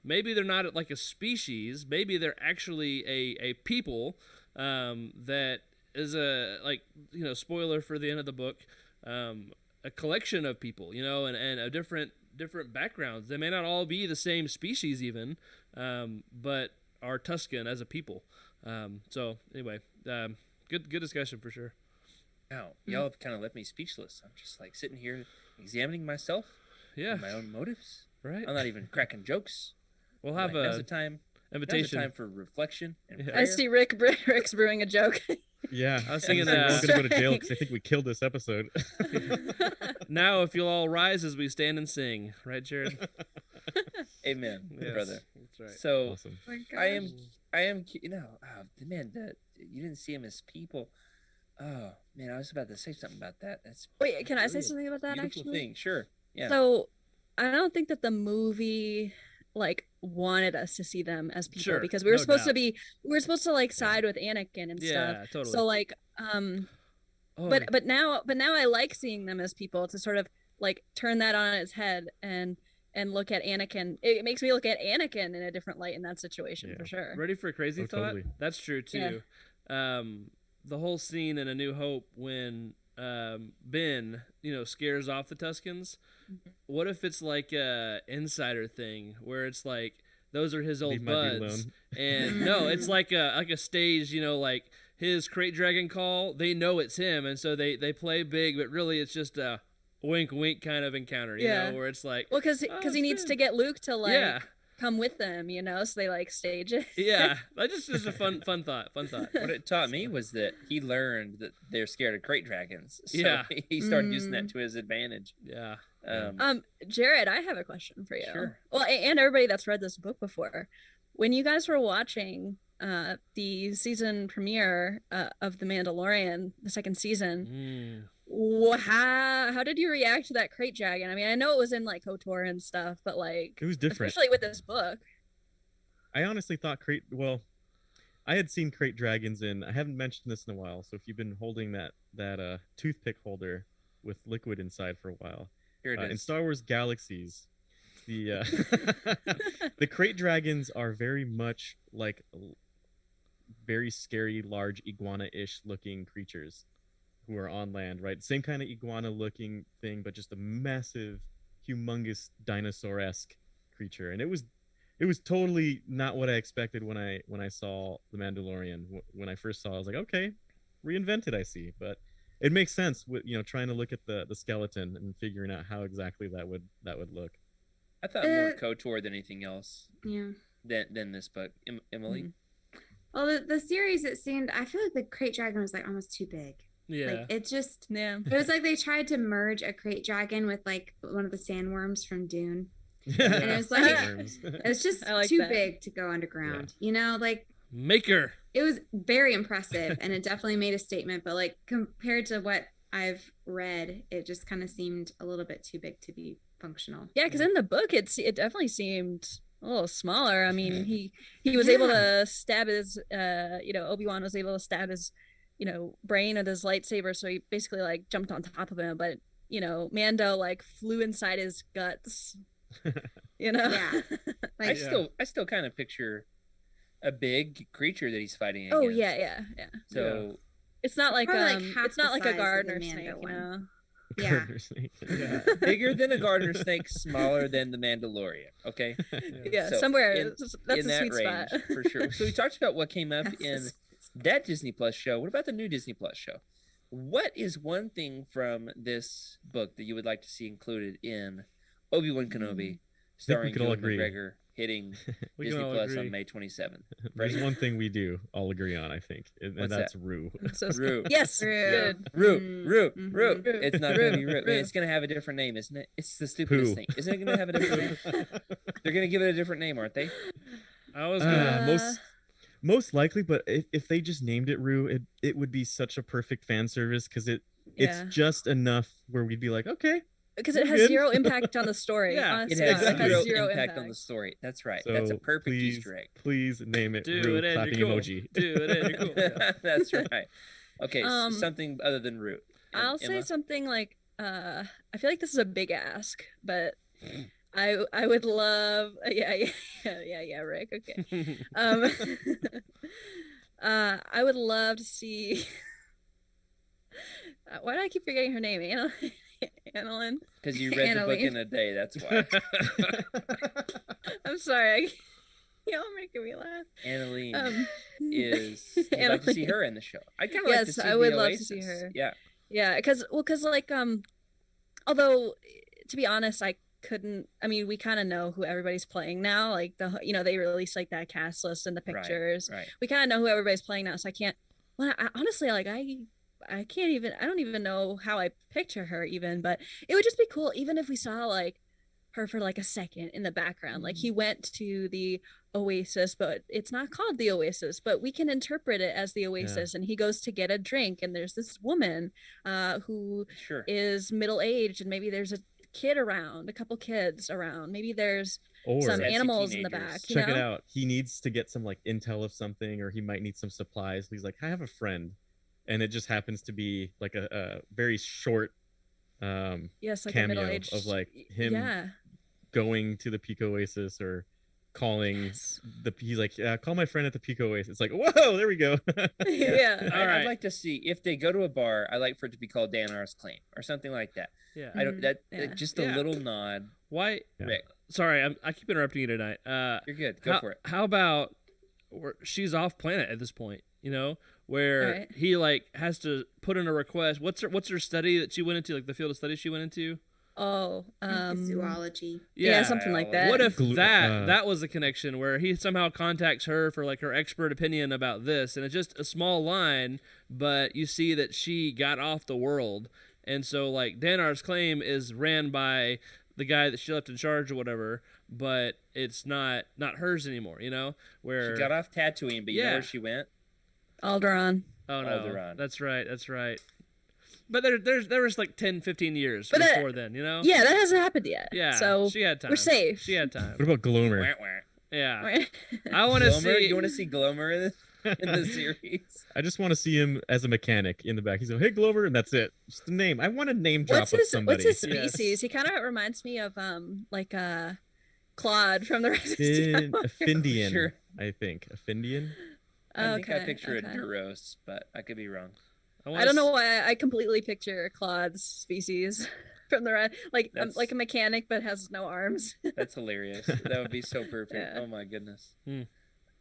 C: maybe they're not like a species. Maybe they're actually a people that is spoiler for the end of the book, a collection of people, and a different backgrounds. They may not all be the same species even, but are Tusken as a people. So anyway, good discussion for sure.
A: Wow, y'all have kind of left me speechless. I'm just like sitting here examining myself, and my own motives.
C: Right.
A: I'm not even cracking jokes.
C: We'll have
A: now's the time.
C: Invitation.
A: Now's the time for reflection and prayer.
E: I see Rick's brewing a joke.
B: Yeah,
C: I was thinking
B: we're all gonna go to jail because I think we killed this episode.
C: Now, if you'll all rise as we stand and sing, right, Jared?
A: Amen,
C: Yes,
A: brother.
C: That's right.
A: So
B: Awesome.
A: I am. Man, you didn't see him as people. Oh man, I was about to say something about that. That's
E: Wait, can I say
A: really
E: something about that?
A: beautiful
E: Actually,
A: thing. Sure. Yeah.
E: So I don't think that the movie wanted us to see them as people,
C: Sure,
E: because we were
C: no
E: supposed
C: doubt.
E: to side with Anakin and stuff.
C: Yeah, totally.
E: So
C: Oh,
E: but now I like seeing them as people, to sort of turn that on its head and look at Anakin. It makes me look at Anakin in a different light in that situation, for sure.
C: ready for a crazy thought?
B: Totally.
C: That's true too. The whole scene in A New Hope when Ben, scares off the Tuscans. What if it's like a insider thing where it's like those are his old buds, and no, it's like a stage, like his crate dragon call. They know it's him, and so they play big, but really it's just a wink wink kind of encounter, where it's like,
E: Well, because he needs to get Luke to come with them, so they stage it.
C: Yeah, that just is a fun thought.
A: What it taught me was that he learned that they're scared of crate dragons. So
C: Yeah.
A: he started using that to his advantage.
C: Yeah.
E: Jared, I have a question for you.
A: Sure.
E: Well, and everybody that's read this book before, when you guys were watching the season premiere of The Mandalorian, the second season, how did you react to that crate dragon? I mean, I know it was in KOTOR and stuff, but
B: it was different,
E: especially with this book.
B: I honestly thought I had seen crate dragons I haven't mentioned this in a while, so if you've been holding that toothpick holder with liquid inside for a while,
A: Here it is.
B: in Star Wars Galaxies, the the crate dragons are very much like very scary, large iguana-ish looking creatures who are on land, right? Same kind of iguana looking thing, but just a massive, humongous dinosaur-esque creature. And it was totally not what I expected when I saw The Mandalorian. When I first saw it, I was like, okay, reinvented, I see. But it makes sense with trying to look at the skeleton and figuring out how exactly that would look.
A: I thought more KOTOR than anything else.
D: Yeah.
A: Than this book. Emily?
D: Well, the series, it seemed, I feel like the crate dragon was almost too big.
C: Yeah.
D: Like it just,
E: Yeah.
D: it was like they tried to merge a crate dragon with like one of the sandworms from Dune.
B: Yeah.
D: And it was like,
B: Worms.
D: it's just
E: I like
D: too
E: that.
D: big to go underground. You know, like
C: Maker.
D: it was very impressive and it definitely made a statement, but like compared to what I've read, it just kind of seemed a little bit too big to be functional.
E: Yeah, because in the book, it definitely seemed a little smaller. I mean, he was able to stab his, Obi-Wan was able to stab his, brain with his lightsaber. So he basically like jumped on top of him. But, Mando like flew inside his guts,
D: Yeah.
A: I
D: Like,
A: still kind of picture a big creature that he's fighting against.
E: Oh, yeah.
A: So
E: It's not like,
D: Probably like half
E: it's not
D: the
E: like
D: size
E: a
D: of the
E: gardener
D: Mando
E: snake,
D: one. Yeah.
B: Gardener snake.
C: Yeah.
A: bigger than a gardener snake, smaller than the Mandalorian. Okay.
E: Yeah,
A: So,
E: somewhere.
A: in-
E: That's
A: in
E: a
A: that
E: sweet
A: range
E: spot.
A: for sure. So we talked about what came up
D: That's the
A: in
D: sweet
A: that Disney Plus show. What about the new Disney Plus show? What is one thing from this book that you would like to see included in Obi-Wan Kenobi, starring
B: could all
A: Ewan
B: agree.
A: McGregor, hitting
C: We
A: Disney
C: can all
A: Plus
C: agree.
A: on May 27th?
B: There's
A: Ready?
B: one thing we do all agree on, I think, and
A: What's
B: that's Rue.
E: So,
A: Rue.
E: yes.
D: Rue.
E: Good.
A: Rue, Rue,
D: Mhm.
A: Rue.
E: Rue.
A: It's not going to be
E: Rue.
A: Rue.
E: Rue.
A: It's going to have a different name, isn't it? It's the stupidest
B: Pooh.
A: thing. Isn't it going to have a different name? They're going to give it a different name, aren't they?
C: I was
B: Uh,
C: gonna.
B: most likely, but if they just named it Rue, it would be such a perfect fan service because
E: Yeah.
B: it's just enough where we'd be like, okay.
E: Because it
B: We're
E: has
B: good.
E: zero impact on the story.
C: Yeah,
A: It
E: honestly.
A: has
B: Exactly.
A: zero impact on the story. That's right.
B: So
A: That's a perfect
B: please,
A: Easter egg.
B: please name it
C: Do
B: Rue
C: it, and
B: clapping
C: you're cool.
B: emoji.
C: Do it, and you're cool. Yeah.
A: That's right. Okay,
E: Um,
A: something other than Root.
E: I'll say something like, I feel like this is a big ask, but I would love, yeah, Rick, okay. I would love to see. Why do I keep forgetting her name? Annalyn.
A: Because you read the book
D: Annalie.
A: in a day. That's why.
E: I'm sorry. Y'all making me laugh.
A: Annaline is. I'd like to see
E: Annaline.
A: her in the show. I kind of like to
E: Yes,
A: see
E: I would
A: the
E: love to see
A: Oasis.
E: her.
A: Yeah.
E: Yeah, because like although to be honest, I couldn't. I mean, we kind of know who everybody's playing now. Like they released like that cast list and the pictures.
A: Right.
E: We kind of know who everybody's playing now, so I can't. Well, honestly, like I can't even. I don't even know how I picture her even. But it would just be cool, even if we saw like her for like a second in the background. Like he went to the Oasis, but it's not called the Oasis, but we can interpret it as the Oasis. And he goes to get a drink, and there's this woman who
A: Sure.
E: is middle-aged, and maybe there's a kid around, a couple kids around, maybe there's
B: Or
E: some
A: Sassy
E: animals in the
A: teenagers.
E: back.
B: check it out. He needs to get some like intel of something, or he might need some supplies. He's like, I have a friend, and it just happens to be like a very short
E: Yes, like
B: cameo
E: a middle-aged
B: of like him
E: Yeah.
B: going to the Peak Oasis or calling
E: Yes.
B: he's like, yeah, call my friend at the Peak Oasis. It's like, whoa, there we go.
E: Yeah.
C: All
A: I'd
C: right.
A: like to see if they go to a bar. I like for it to be called Danar's Claim or something like that.
C: Yeah.
A: I don't. That
E: Yeah.
A: just a
C: Yeah.
A: little nod.
C: Why?
B: Yeah.
A: Rick,
C: Sorry, I keep interrupting you tonight.
A: you're good. Go for it.
C: How about she's off planet at this point? Where
E: Right.
C: he like has to put in a request. What's her study that she went into? Like the field of study she went into?
E: Oh,
D: zoology.
E: yeah, something like that.
C: What if
B: Glu-
C: that was a connection where he somehow contacts her for like her expert opinion about this, and it's just a small line, but you see that she got off the world, and so like Danar's Claim is ran by the guy that she left in charge or whatever, but it's not hers anymore. Where
A: She got off Tatooine, but you know
C: Yeah.
A: where she went?
E: Alderaan.
C: Oh no,
A: Alderaan.
C: that's right. But there was like 10, 15 years
E: But that-
C: before then,
E: Yeah, that hasn't happened yet.
C: Yeah,
E: So
C: she had time.
E: we're safe.
C: She had time.
B: What about Glomer?
A: Wah, wah.
C: Yeah, I want to
A: Glomer?
C: see.
A: You want to see Glomer in the series?
B: I just want to see him as a mechanic in the back. He's like, hey, Glover, and that's it. Just a name. I want a name drop of somebody.
E: What's his
C: Yes.
E: species? He kind of reminds me of like Claude from the Rise of
B: A
E: Skywalker.
B: Findian,
A: Sure.
B: I think. A Findian?
A: I think I
E: Okay,
A: picture
E: okay.
A: a Duros, but I could be wrong.
E: I don't know why I completely picture Claude's species from the like
A: That's-
E: like a mechanic but has no arms.
A: That's hilarious. That would be so perfect.
E: Yeah.
A: Oh my goodness.
C: Hmm.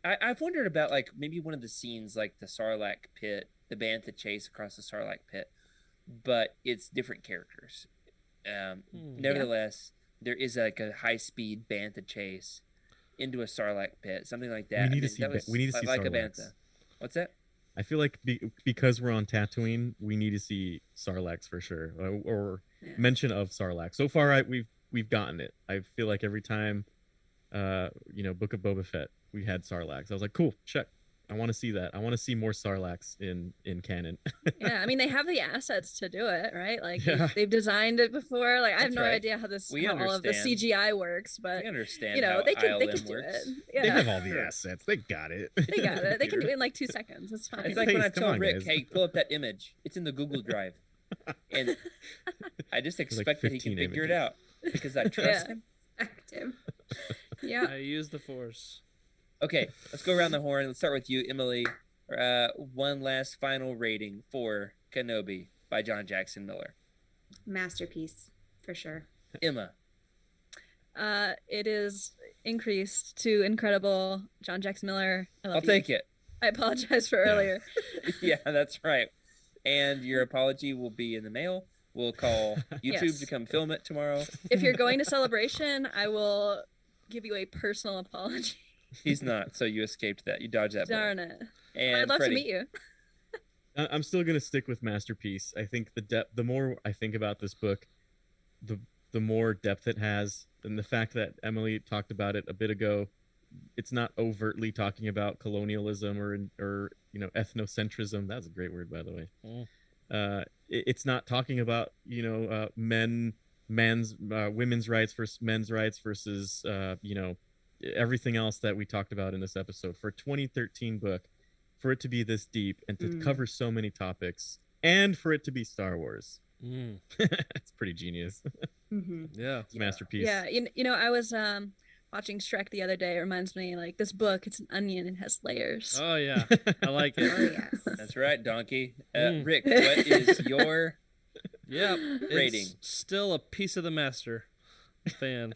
A: I've wondered about like maybe one of the scenes like the Sarlacc pit, the bantha chase across the Sarlacc pit, but it's different characters. Nevertheless, there is like a high speed bantha chase into a Sarlacc pit, something like that.
B: We need
A: I
B: to
A: think
B: see
A: that
B: we need to see
A: like a
B: Sarlaccs.
A: bantha. What's that?
B: I feel like because we're on Tatooine, we need to see Sarlacc for sure, or mention of Sarlacc. So far, we've gotten it. I feel like every time, Book of Boba Fett, we had Sarlacc. So I was like, cool, check. I want to see that. I want to see more Sarlaccs in canon.
E: Yeah, I mean they have the assets to do it, right? Like
B: Yeah.
E: they've designed it before. Like I have
A: That's
E: no
A: right.
E: idea how
A: We
E: all of the
A: understand.
E: CGI works, but
A: I understand
E: how
A: how
E: they can
A: ILM
E: do
A: works.
E: it.
B: They
E: Yeah,
B: have all the assets. They got it.
E: they got it. They can do it in like 2 seconds. It's fine.
A: It's like when I
B: Come
A: tell
B: on,
A: Rick,
B: guys.
A: "Hey, pull up that image. It's in the Google Drive," and I just
B: like
A: expect that he can
B: 15
A: figure it
B: images.
A: out because I trust him.
D: Active. Yeah.
C: I use the Force.
A: Okay, let's go around the horn. Let's start with you, Emily. One last final rating for Kenobi by John Jackson Miller.
D: Masterpiece, for sure.
A: Emma.
E: It is increased to incredible. John Jackson Miller.
A: I'll take it.
E: I apologize for earlier.
A: Yeah, that's right. And your apology will be in the mail. We'll call YouTube
E: Yes.
A: to come film it tomorrow.
E: If you're going to Celebration, I will give you a personal apology.
A: He's not, so you escaped that. You dodged that. bullet.
E: Darn it.
A: And
E: I'd love
A: Freddie.
E: to meet you.
B: I'm still gonna stick with masterpiece. I think the more I think about this book, the more depth it has, and the fact that Emily talked about it a bit ago, it's not overtly talking about colonialism or ethnocentrism. That's a great word, by the way. It's not talking about women's rights versus men's rights versus everything else that we talked about in this episode. For a 2013 book, for it to be this deep and to cover so many topics, and for it to be Star Wars, it's pretty genius.
D: Mm-hmm.
C: Yeah.
B: It's a masterpiece.
E: Yeah, I was watching Shrek the other day. It reminds me, like, this book, it's an onion and has layers.
C: Oh yeah, I like
D: Oh,
C: it.
D: yes.
A: That's right, Donkey.
C: Mm.
A: Rick, what is your
C: Yeah,
A: rating?
C: it's still a piece of the master. Fan.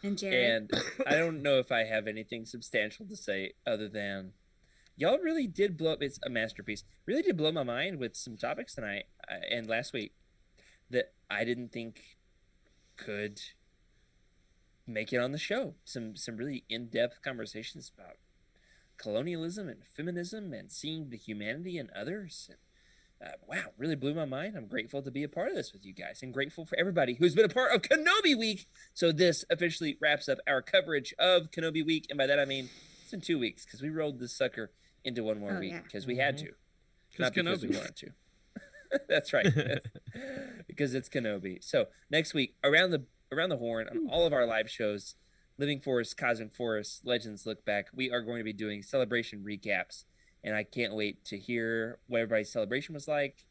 D: And Jared.
A: And I don't know if I have anything substantial to say other than y'all really did blow up. It's a masterpiece. Really did blow my mind with some topics tonight and last week that I didn't think could make it on the show. Some really in-depth conversations about colonialism and feminism and seeing the humanity in others. And, wow, really blew my mind. I'm grateful to be a part of this with you guys and grateful for everybody who's been a part of Kenobi Week. So this officially wraps up our coverage of Kenobi Week. And by that, I mean, it's in 2 weeks because we rolled this sucker into one more
D: Oh,
A: week
D: yeah.
A: because we had to.
C: Because
A: Not because we
C: Kenobi.
A: wanted to. That's right. Because it's Kenobi. So next week, around the horn on all of our live shows, Living Forest, Cosmic Forest, Legends Look Back, we are going to be doing celebration recaps. And I can't wait to hear what everybody's celebration was like.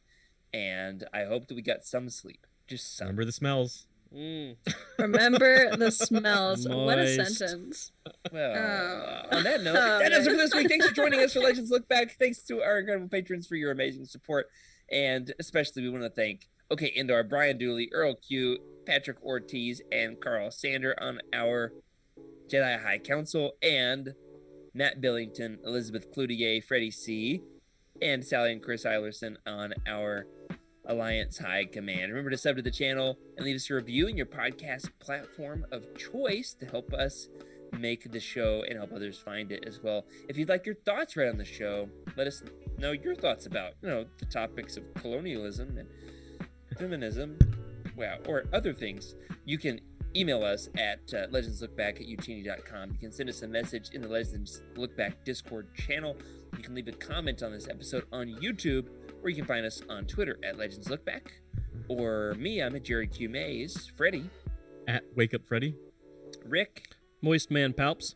A: And I hope that we got some sleep. Just some.
B: Remember the smells.
E: Remember the smells. What a
C: Moist.
E: sentence.
A: Well, on that note,
E: Oh,
A: that does it
E: man.
A: for this week. Thanks for joining us for Legends Look Back. Thanks to our incredible patrons for your amazing support. And especially we want to thank Indar, Brian Dooley, Earl Q, Patrick Ortiz, and Carl Sander on our Jedi High Council, and Matt Billington, Elizabeth Cloutier, Freddie C., and Sally and Chris Eilerson on our Alliance High Command. Remember to sub to the channel and leave us a review in your podcast platform of choice to help us make the show and help others find it as well. If you'd like your thoughts read on the show, let us know your thoughts about, the topics of colonialism and feminism, or other things. You can email us at legendslookback@utini.com. You can send us a message in the Legends Look Back Discord channel. You can leave a comment on this episode on YouTube, or you can find us on Twitter at Legends Look Back. Or me, I'm at Jared Q. Mays. Freddie,
B: At Wake Up Freddy.
A: Rick,
C: Moist man palps.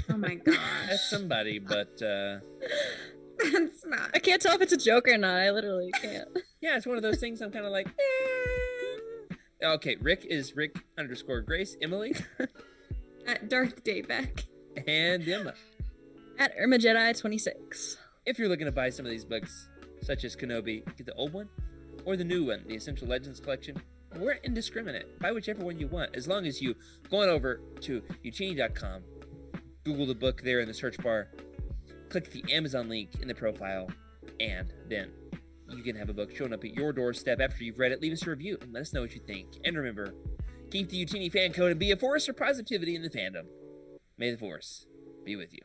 D: Oh my gosh.
A: that's somebody, but
D: That's not.
E: I can't tell if it's a joke or not. I literally can't.
A: yeah, it's one of those things I'm kind of like, Okay, Rick is Rick_Grace, Emily,
D: At Darth Daybeck.
A: and Emma.
E: At Irma Jedi 26.
A: If you're looking to buy some of these books, such as Kenobi, get the old one or the new one, the Essential Legends Collection. We're indiscriminate. Buy whichever one you want, as long as you go on over to utini.com, Google the book there in the search bar, click the Amazon link in the profile, and then you can have a book showing up at your doorstep after you've read it. Leave us a review and let us know what you think. And remember, keep the Utini fan code and be a force for positivity in the fandom. May the Force be with you.